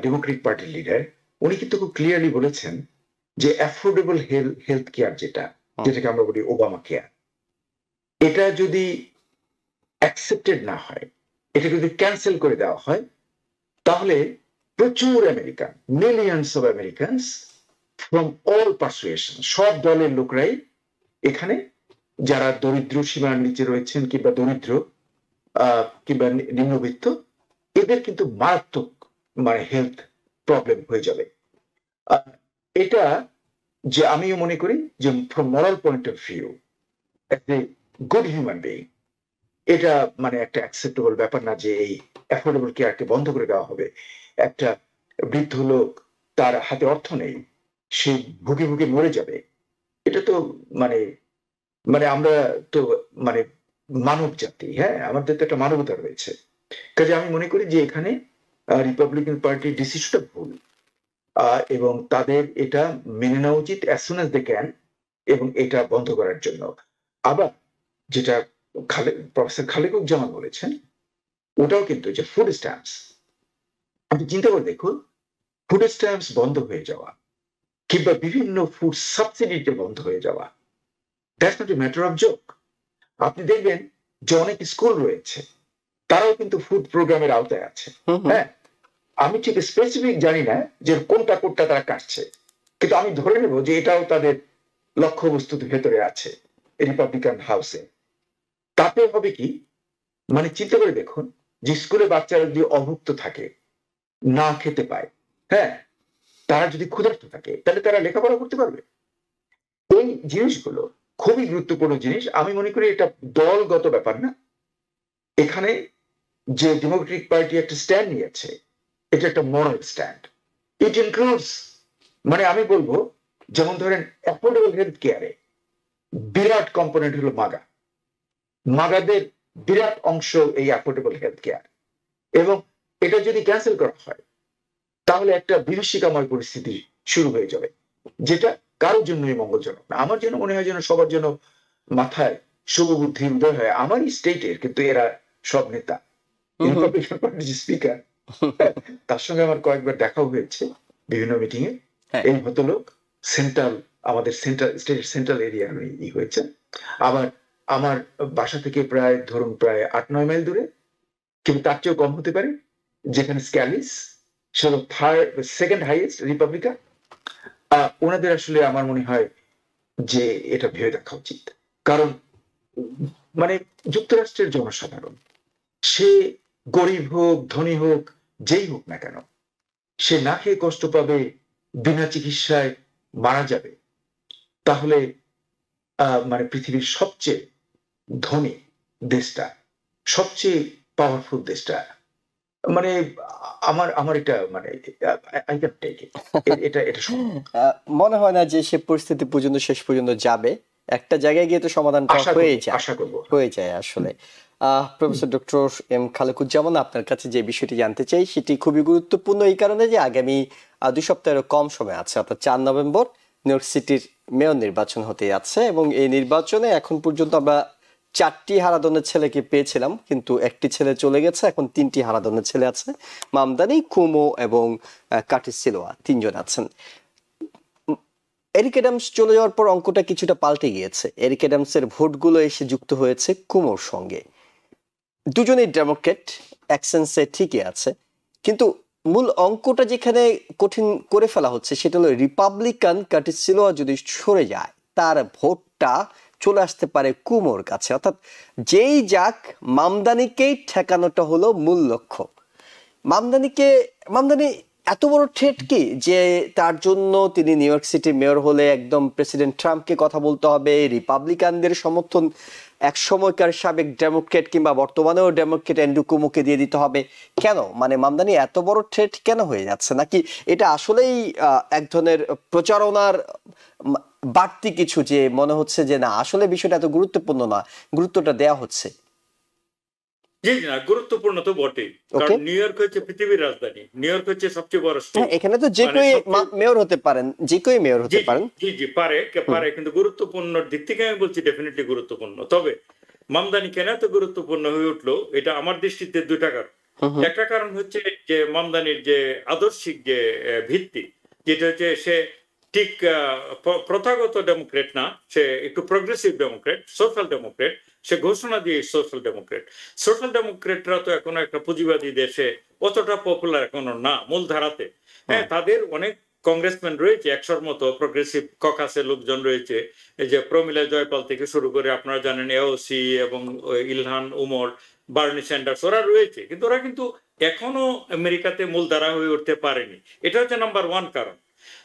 Speaker 4: ডেমোক্রেটিক পার্টির লিডার, উনি কিন্তু খুব ক্লিয়ারলি বলেছেন যে অ্যাফোর্ডেবল হেলথ কেয়ার, যেটাকে আমরা বলি ওবামা কেয়ার, এটা যদি অ্যাকসেপ্টেড না হয়, এটা যদি ক্যান্সেল করে দেওয়া হয়, তাহলে প্রচুর American, millions of Americans from all persuasion, সব দলের লোকরাই এখানে, যারা দরিদ্র সীমার নিচে রয়েছেন কিংবা দরিদ্র কিংবা নিম্নবিত্ত, এদের কিন্তু মারাত্মক মানে হেলথ প্রবলেম হয়ে যাবে। এটা যে আমিও মনে করি যে from moral point of view, as a good human being, এটা মানে একটা অ্যাকসেপ্টেবল ব্যাপার না যে এই অ্যাফোর্ডেবল কেয়ারকে বন্ধ করে দেওয়া হবে। একটা বৃদ্ধ লোক, তার হাতে অর্থ নেই, সে ভুগে ভুগে মরে যাবে। এটা তো মানে মানে আমরা তো মানে মানব জাতি, হ্যাঁ, আমাদের তো একটা মানবতা রয়েছে। কাজে আমি মনে করি যে এখানে রিপাবলিকান পার্টির ডিসিশনটা ভুল, এবং তাদের এটা মেনে নেওয়া উচিত as soon as they can, এবং এটা বন্ধ করার জন্য। আবার যেটা প্রফেসর খালেকুজ্জামান বলেছেন, ওটাও কিন্তু যে ফুড স্ট্যাম্পস, আপনি চিন্তা করে দেখুন, ফুড স্ট্যাম্পস বন্ধ হয়ে যাওয়া কিংবা বিভিন্ন ফুড সাবসিডিটা বন্ধ হয়ে যাওয়া, that's not a matter of joke. আপনি দেখবেন যে অনেক স্কুল রয়েছে, তারাও কিন্তু ফুড প্রোগ্রামের আওতায় আছে। হ্যাঁ, আমি ঠিক স্পেসিফিক জানি না যে কোনটা কোনটা তারা কাটছে, কিন্তু আমি ধরে নেব যে এটাও তাদের লক্ষ্যবস্তুর ভেতরে আছে রিপাবলিকান হাউসে। তাতে হবে কি, মানে চিন্তা করে দেখুন যে স্কুলে বাচ্চারা যদি অভুক্ত থাকে, না খেতে পায়, হ্যাঁ, তারা যদি ক্ষুধার্ত থাকে, তাহলে তারা লেখাপড়া করতে পারবে? এই জিনিসগুলো খুবই গুরুত্বপূর্ণ জিনিস। আমি মনে করি এটা দলগত ব্যাপার না, এখানে যে ডেমোক্রেটিক পার্টি একটা স্ট্যান্ড নিয়েছে, এটা একটা মরাল স্ট্যান্ড। ইট ইনক্লুডস, মানে আমি বলবো, যেমন ধরেন অ্যাফোর্ডেবল হেলথ কেয়ারে বিরাট কম্পোনেন্ট হলো মাগা, মাগাদের বিরাট অংশ এই অ্যাফোর্ডেবল হেলথ কেয়ার, এবং এটা যদি ক্যান্সেল করা হয় তাহলে একটা বিভীষিকাময় পরিস্থিতি শুরু হয়ে যাবে, যেটা কারোর জন্যই মঙ্গলজনক না। আমার জন্য মনে হয় যেন সবার জন্য মাথায় শুভ বুদ্ধি উদয় হয়। আমারই স্টেটের, কিন্তু এরা সব নেতা, রিপাবলিকান পার্টির স্পিকার, তার সঙ্গে আমার কয়েকবার দেখাও হয়েছে বিভিন্ন মিটিং এ। এই ভদ্রলোক সেন্ট্রাল, আমাদের সেন্ট্রাল স্টেটের সেন্ট্রাল এরিয়া হয়েছে, আবার আমার বাসা থেকে প্রায় ধরুন প্রায় 8-9 মাইল দূরে, কিন্তু তার চেয়েও কম হতে পারে, যেখানে স্ক্যালিস সেটা সেকেন্ড হাইয়েস্ট রিপাবলিকান। ওনাদের আসলে আমার মনে হয় যে এটা ভেবে দেখা উচিত, কারণ মানে যুক্তরাষ্ট্রের জনসাধারণ, সে গরিব হোক ধনী হোক যেই হোক না কেন, সে না খেয়ে কষ্ট পাবে, বিনা চিকিৎসায় মারা যাবে, তাহলে মানে পৃথিবীর সবচেয়ে ধনী দেশটা, সবচেয়ে পাওয়ারফুল দেশটা, মানে আমার এটা মানে এটা
Speaker 1: মনে হয় না যে সে পরিস্থিতি পর্যন্ত শেষ পর্যন্ত যাবে। একটা জায়গায় গিয়ে তো সমাধানটা হয়ে যায় আসলে। প্রফেসর ডক্টর এম খালেকুজ্জামান, আপনার কাছে যে বিষয়টি জানতে চাই সেটি খুবই গুরুত্বপূর্ণ এই কারণে যে আগামী 2 সপ্তাহেরও কম সময় আছে, অর্থাৎ 4 নভেম্বর নিউ ইয়র্ক সিটির মেয়র নির্বাচন হতে যাচ্ছে, এবং এই নির্বাচনে এখন পর্যন্ত আমরা 4টি হারাধনের ছেলেকে পেয়েছিলাম, কিন্তু একটি ছেলে চলে গেছে, এখন 3টি হারাধনের ছেলে আছে, মামদানি, কুমো এবং কার্টিস সিলোয়া, 3 জন আছেন। এরিক অ্যাডামস চলে যাওয়ার পর অঙ্কটা কিছুটা পাল্টে গিয়েছে। এরিক অ্যাডামসের ভোটগুলো এসে যুক্ত হয়েছে কুমোর সঙ্গে। দুজনেই ডেমোক্রেট, অ্যাকসেন্সে ঠিকই আছে, কিন্তু মূল অঙ্কটা যেখানে কঠিন করে ফেলা হচ্ছে সেটা হলো রিপাবলিকান কার্টিস সিলোয়া যদি সরে যায়, তার ভোটটা চলে আসতে পারে কুমোর কাছে, অর্থাৎ যেই যাক মামদানিকেই ঠেকানোটা হলো মূল লক্ষ্য। মামদানি এত বড় থ্রেট কি যে তার জন্য তিনি নিউ ইয়র্ক সিটি মেয়র হলে একদম প্রেসিডেন্ট ট্রাম্পকে কথা বলতে হবে, রিপাবলিকানদের সমর্থন এক সময়কার সাবেক ডেমোক্রেট কিংবা বর্তমানেও ডেমোক্রেট অ্যান্ড্রু কুমোকে দিয়ে দিতে হবে? কেন, মানে মামদানি এত বড় থ্রেট কেন হয়ে যাচ্ছে? নাকি এটা আসলেই এক ধরনের প্রচারণার বাড়তি কিছু, যে মনে হচ্ছে যে না আসলে বিষয়টা এত গুরুত্বপূর্ণ না, গুরুত্বটা দেয়া হচ্ছে?
Speaker 5: জি না, গুরুত্বপূর্ণ তো বটেই, কারণ নিউ ইয়র্ক হচ্ছে পৃথিবীর রাজধানী, নিউ ইয়র্ক হচ্ছে সবচেয়ে বড় শহর,
Speaker 1: এখানে তো যে কেউ মেয়র হতে পারেন, যে কেউ মেয়র হতে পারেন।
Speaker 5: জি জি পারে, কিন্তু গুরুত্বপূর্ণ দিক থেকে আমি বলছি ডেফিনেটলি গুরুত্বপূর্ণ। তবে মামদানি কেন এত গুরুত্বপূর্ণ হয়ে উঠলো, এটা আমার দৃষ্টিতে 2টা কারণ। একটা কারণ হচ্ছে যে মামদানির যে আদর্শিক যে ভিত্তি, যেটা হচ্ছে সে ঠিক প্রথাগত ডেমোক্রেট না, সে একটু প্রগ্রেসিভ ডেমোক্রেট, সোশ্যাল ডেমোক্রেট। সে ঘোষণা দিয়ে সোশ্যাল ডেমোক্রেটরা তো এখনো একটা পুঁজিবাদী দেশে অতটা পপুলার এখনো না মূলধারাতে। হ্যাঁ, তাদের অনেক কংগ্রেসম্যান রয়েছে, 100-র মতো প্রগ্রেসিভ ককাসের লোকজন রয়েছে, এই যে প্রমিলা জয়পাল থেকে শুরু করে আপনারা জানেন এওসি এবং ইলহান উমর, বার্নি স্যান্ডার্স, ওরা রয়েছে, কিন্তু ওরা কিন্তু এখনো আমেরিকাতে মূলধারা হয়ে উঠতে পারেনি। এটা হচ্ছে নাম্বার 1 কারণ।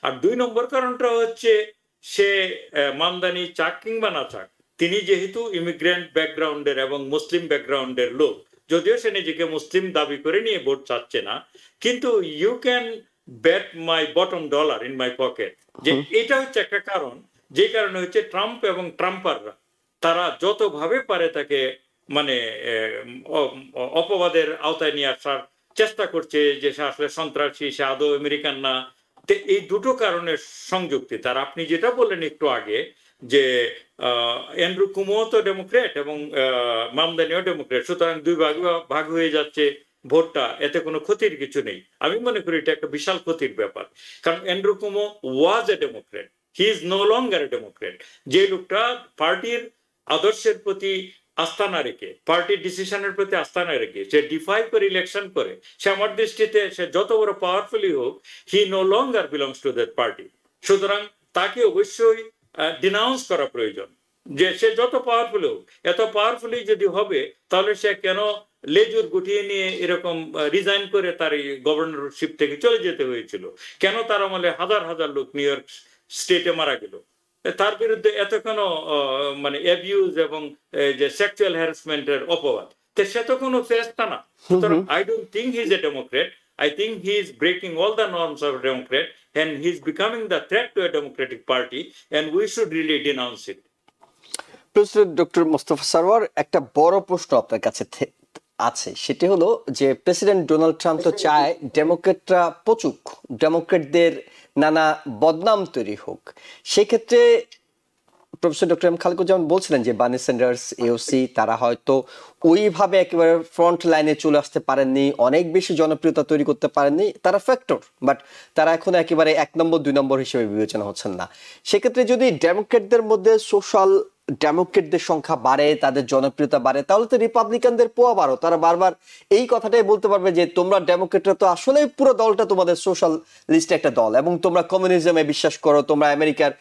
Speaker 5: আর 2 নম্বর কারণটা হচ্ছে সে মামদানি চাক কিংবা না চাক, তিনি যেহেতু ইমিগ্রেন্ট ব্যাকগ্রাউন্ডের এবং মুসলিম ব্যাকগ্রাউন্ডের লোক, যদিও সে নিজেকে মুসলিম দাবি করে নিয়ে ভোট চাচ্ছে না, কিন্তু you can bet my bottom dollar in my pocket, যে এটা হচ্ছে একটা কারণ, যে কারণে হচ্ছে ট্রাম্প এবং ট্রাম্পাররা তারা যতভাবে পারে তাকে মানে অপবাদের আওতায় নিয়ে আসার চেষ্টা করছে, যে সে আসলে সন্ত্রাসী, সে আদৌ আমেরিকান না। এই 2টো কারণের সংযুক্তি তার, আপনি যেটা বললেন একটু আগে যে অ্যান্ড্রু কুমো তো ডেমোক্রেট এবং মামদানিও ডেমোক্রেট, সুতরাং 2 ভাগ হয়ে যাচ্ছে ভোটটা, এতে কোনো ক্ষতির কিছু নেই। আমি মনে করি এটা একটা বিশাল ক্ষতির ব্যাপার, কারণ Andrew Cuomo was a Democrat, he is no longer a Democrat. যে লোকটা পার্টির আদর্শের প্রতি আস্থা না রেখে, পার্টির ডিসিশনের প্রতি আস্থা না রেখে সে ডিফাই করে ইলেকশন করে, সে আমার দৃষ্টিতে সে যত বড় পাওয়ারফুলি হোক, he no longer belongs to that party. সুতরাং তাকে অবশ্যই ডিনাউন্স করা প্রয়োজন, যে সে যত পাওয়ারফুল হোক, এত পাওয়ারফুলি যদি হবে তাহলে সে কেন লেজুর গুটিয়ে নিয়ে এরকম রিজাইন করে তার এই গভর্নরশিপ থেকে চলে যেতে হয়েছিল, কেন তার আমলে হাজার হাজার লোক নিউ ইয়র্ক স্টেটে মারা গেল, তার বিরুদ্ধে এত কেন মানে অ্যাবিউজ এবং যে সেক্সুয়াল হ্যারাসমেন্টের অপবাদ, তো সে তো কোনো ফেরেশতা না। সুতরাং I don't think he is a Democrat, I think he is breaking all the norms of a Democrat, and he is becoming the threat to a Democratic Party, and we should really denounce it.
Speaker 1: President doctor Mostafa Sarwar, একটা বড় প্রশ্ন আপনার কাছে আছে, সেটি হলো যে প্রেসিডেন্ট ডোনাল্ড ট্রাম্প তো চায় ডেমোক্রেটরা পচুক, ডেমোক্রেটদের নানা বদনাম তৈরি হোক। সেক্ষেত্রে প্রফেসর ডক্টর এম খালেকুজ্জামান বলছিলেন যে বার্নি স্যান্ডার্স, এওসি তারা হয়তো ওইভাবে একেবারে ফ্রন্ট লাইনে চলে আসতে পারেননি, অনেক বেশি জনপ্রিয়তা তৈরি করতে পারেননি, তারা ফ্যাক্টর, বাট তারা এখন একেবারে 1 নম্বর 2 নম্বর হিসেবে বিবেচনা হচ্ছেন না। সেক্ষেত্রে যদি ডেমোক্রেটদের মধ্যে সোশ্যাল ডেমোক্রেটদের সংখ্যা বাড়ে, তাদের জনপ্রিয়তা বাড়ে, তাহলে তো রিপাবলিকানদের পোয়া বাড়ো, তারা বারবার এই কথাটাই বলতে পারবে যে তোমরা ডেমোক্রেটরা তো আসলে পুরো দলটা তোমাদের সোশ্যাল লিস্টে একটা দল, এবং তোমরা কমিউনিজমে বিশ্বাস করো, তোমরা আমেরিকার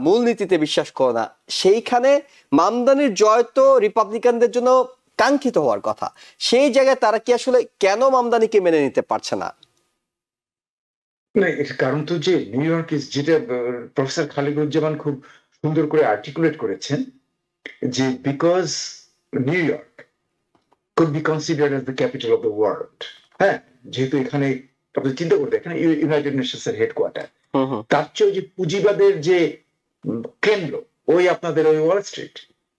Speaker 1: মূলনীতিতে বিশ্বাস করো না। সেইখানে মামদানির জয় তো রিপাবলিকানদের জন্য কাঙ্ক্ষিত হওয়ার কথা, সেই জায়গায় তারা কি আসলে কেন মামদানিকে মেনে নিতে পারছে না?
Speaker 4: না, এর কারণ তো যে নিউ ইয়র্ক, যেটা প্রফেসর খালিকুজ্জামান খুব সুন্দর করে আর্টিকুলেট করেছেন, যে because new York could be considered as the capital of the world, হ্যাঁ, যেহেতু এখানে আপনি চিন্তা করতে, এখানে ইউনাইটেড নেশনস এর হেডকোয়ার্টার, তার চেয়ে যে পুঁজিবাদের যে কেন্দ্র, ওই আপনাদের ওই ওয়াল স্ট্রিট,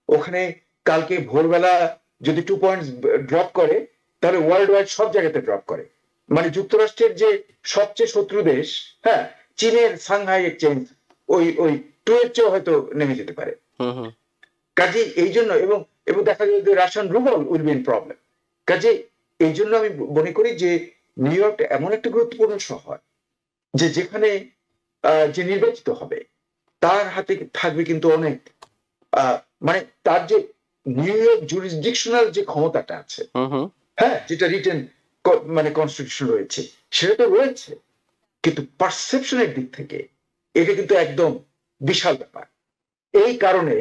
Speaker 4: ওখানে কালকে ভোরবেলা যদি 2 পয়েন্টস ড্রপ করে, তাহলে ওয়ার্ল্ড ওয়াইড সব জায়গাতে ড্রপ করে। মানে যুক্তরাষ্ট্রের যে সবচেয়ে শত্রু দেশ, হ্যাঁ, চীনের সাংহাই এক্সচেঞ্জ ওই 2 এর চেয়েও হয়তো নেমে যেতে পারে। কাজে এই জন্য, এবং দেখা যায় যে Russian rouble will be in problem. কাজে এই জন্য আমি মনে করি যে নিউ ইয়র্ক এমন একটা গুরুত্বপূর্ণ শহর, যে যেখানে যে নির্বাচিত হবে তার হাতে থাকবে কিন্তু অনেক, মানে তার যে নিউ ইয়র্ক জুরিসডিকশনাল যে ক্ষমতাটা আছে, হ্যাঁ, যেটা রিটেন মানে কনস্টিটিউশন রয়েছে, সেটা তো রয়েছে, কিন্তু পারসেপশনের দিক থেকে এটা কিন্তু একদম বিশাল ব্যাপার। এই কারণে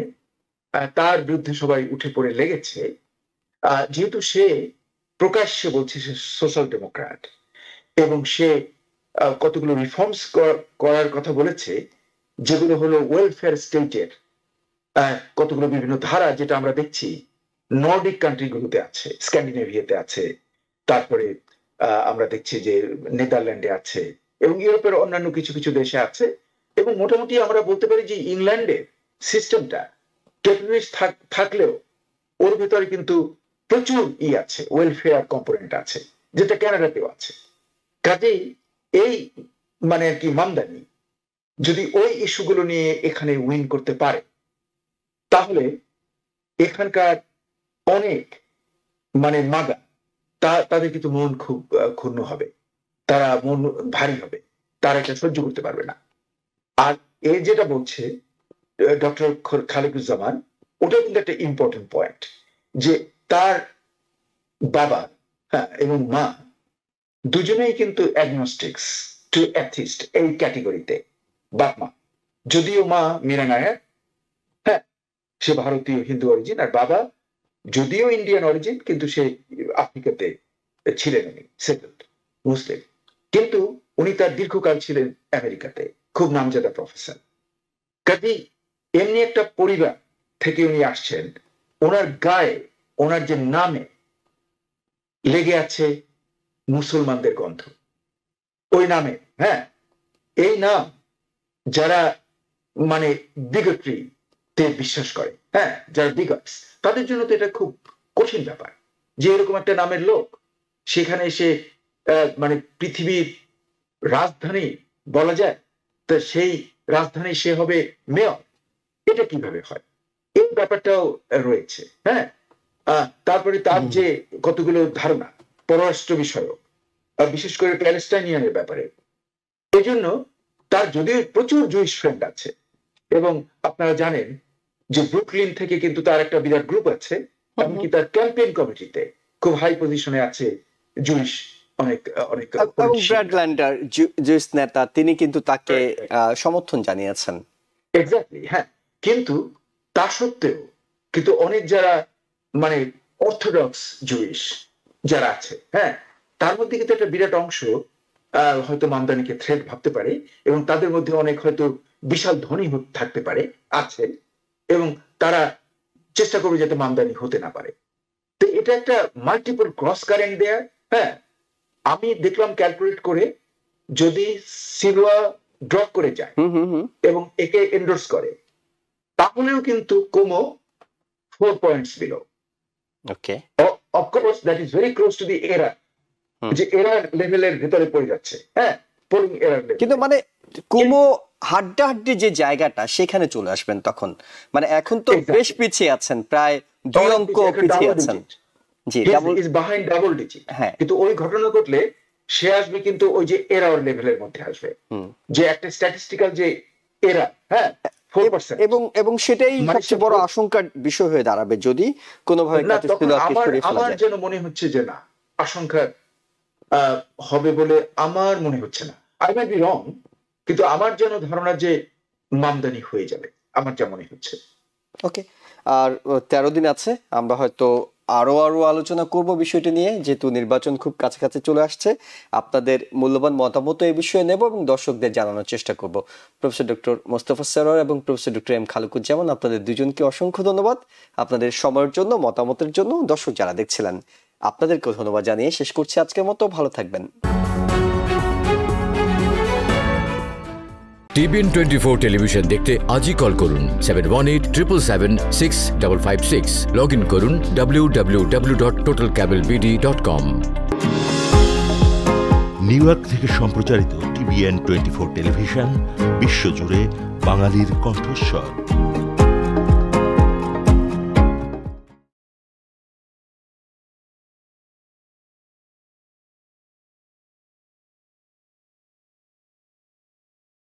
Speaker 4: তার বিরুদ্ধে সবাই উঠে পড়ে লেগেছে, যেহেতু সে প্রকাশ্যে বলছে সে সোশ্যাল ডেমোক্র্যাট, এবং সে কতগুলো রিফর্মস করার কথা বলেছে, যেগুলো হলো ওয়েলফেয়ার স্টেটের কতগুলো বিভিন্ন ধারা, যেটা আমরা দেখছি নর্ডিক কান্ট্রিগুলোতে আছে, স্ক্যান্ডিনেভিয়াতে আছে, তারপরে আমরা দেখছি যে নেদারল্যান্ডে আছে, এবং ইউরোপের অন্যান্য কিছু কিছু দেশে আছে, এবং মোটামুটি আমরা বলতে পারি যে ইংল্যান্ডের সিস্টেমটা ক্যাপিটালিস্ট থাকলেও ওর ভিতরে কিন্তু প্রচুর আছে, ওয়েলফেয়ার কম্পোনেন্ট আছে, যেটা কানাডাতেও আছে। কাজেই এই মানে আর কি মামদানি যদি ওই ইস্যুগুলো নিয়ে এখানে উইন করতে পারে, তাহলে এখানকার অনেক মানে মাগা তাদের কিন্তু মন খুব ক্ষুণ্ণ হবে, তারা মন ভারী হবে, তারা এটা সহ্য করতে পারবে না। আর এ যেটা বলছে ডক্টর খালিকুজ্জামান, ওটা কিন্তু একটা ইম্পর্টেন্ট পয়েন্ট, যে তার বাবা, হ্যাঁ, এবং মা দুজনেই কিন্তু অ্যাগনস্টিক্স টু অ্যাথিস্ট এই ক্যাটেগরিতে। বাপ মা, যদিও মা মীরা নায়ার, হ্যাঁ, সে ভারতীয় হিন্দু অরিজিন, আর বাবা যদিও ইন্ডিয়ান অরিজিন, কিন্তু সে আফ্রিকাতে ছিলেন, উনি সেটেলড মুসলিম, কিন্তু উনি তার দীর্ঘকাল ছিলেন আমেরিকাতে, খুব নামজাদা প্রফেসর। কাজেই এমনি একটা পরিবার থেকে উনি আসছেন, ওনার গায়ে, ওনার যে নামে লেগে আছে মুসলমানদের গন্ধ, ওই নামে, হ্যাঁ, এই নাম যারা মানে বিগট্রি তে বিশ্বাস করে, হ্যাঁ, যারা বিগটস, তাদের জন্য তো এটা খুব কঠিন ব্যাপার, যে এরকম একটা নামের লোক সেখানে এসে মানে পৃথিবীর রাজধানী বলা যায়, তো সেই রাজধানী সে হবে মেয়র, এটা কিভাবে হয়, এই ব্যাপারটাও রয়েছে। হ্যাঁ, তারপরে তার যে কতগুলো ধারণা, পররাষ্ট্র বিষয়ক, বিশেষ করে প্যালেস্টাইনিয়ানের ব্যাপারে। এই জন্য তার যদিও প্রচুর জুইশ ফ্রেন্ড আছে, এবং আপনারা জানেন যে ব্রুকলিন থেকে কিন্তু তার একটা বিরাট গ্রুপ আছে, এমনকি তার ক্যাম্পেইন কমিটিতে খুব হাই পজিশনে আছে জুইশ অনেক অনেক।
Speaker 1: এবং ব্র্যাড ল্যান্ডার জুইশ নেতা, তিনি কিন্তু তাকে সমর্থন জানিয়েছেন।
Speaker 4: এক্স্যাক্টলি, হ্যাঁ। কিন্তু তা সত্ত্বেও কিন্তু অনেক যারা মানে অর্থোডক্স জুইশ যারা আছে, হ্যাঁ, তার মধ্যে কিন্তু একটা বিরাট অংশ হয়তো মামদানিকে থ্রেট ভাবতে পারে, এবং তাদের মধ্যে অনেক হয়তো বিশাল ধনী থাকতে পারে, আছে, এবং তারা চেষ্টা করবে যাতে মামদানি হতে না পারে। তো এটা একটা মাল্টিপল ক্রস কারেন্ট দেয়া। হ্যাঁ, আমি দেখলাম ক্যালকুলেট করে, যদি সিলওয়া ড্রপ করে যায় এবং একে এন্ডোর্স করে, তাহলেও কিন্তু Como 4 points below.
Speaker 1: Okay,
Speaker 4: of course that is very close to the error, যে এরার লেভেলের ভিতরে পড়ে যাচ্ছে। হ্যাঁ, পোলিং এরার লেভেল। কিন্তু
Speaker 1: মানে কোমো হাড্ডাহাড্ডি যে জায়গাটা, সেখানে চলে আসবেন তখন। মানে এখন তো বেশ পিছিয়ে আছেন, প্রায় 2 অঙ্ক পিছিয়ে আছেন। জি, double
Speaker 4: is behind double digit.
Speaker 1: হ্যাঁ,
Speaker 4: কিন্তু ওই ঘটনা ঘটলে সে আসবে কিন্তু ওই যে এরার লেভেলের মধ্যে আসবে, যে একটা স্ট্যাটিস্টিক্যাল যে এরার, হ্যাঁ, 4%।
Speaker 1: এবং সেটাই সবচেয়ে বড় আশঙ্কার বিষয় হয়ে দাঁড়াবে যদি কোনোভাবে
Speaker 4: আমার যেন মনে হচ্ছে যে না, আশঙ্কা হবে বলে আমার মনে হচ্ছে না। আই মাইট বি রং, কিন্তু আমার যেন ধারণা যে মামদানি হয়ে যাবে, আমার যা মনে হচ্ছে।
Speaker 1: ওকে, আর 13 দিন আছে, আমরা হয়তো আরো আলোচনা করব বিষয়টি নিয়ে, যেহেতু নির্বাচন খুব কাছাকাছি চলে আসছে। আপনাদের মূল্যবান মতামত এই বিষয়ে নেব এবং দর্শকদের জানানোর চেষ্টা করব। প্রফেসর ডক্টর মোস্তফা সরোয়ার এবং প্রফেসর ডক্টর এম খালেকুজ্জামান, আপনাদের দুজনকে অসংখ্য ধন্যবাদ আপনাদের সময়ের জন্য, মতামতের জন্য। দর্শক যারা দেখছিলেন, আপনাদেরকেও ধন্যবাদ জানিয়ে শেষ করছি আজকের মতো। ভালো থাকবেন।
Speaker 6: টিবিএন 24 টেলিভিশন দেখতে আজই কল করুন 7187776556। লগ ইন করুন www.totalcablebd.com।
Speaker 7: নিউ ইয়র্ক থেকে সম্প্রচারিত টিবিএন 24 টেলিভিশন বিশ্বজুড়ে বাঙালির কণ্ঠস্বর।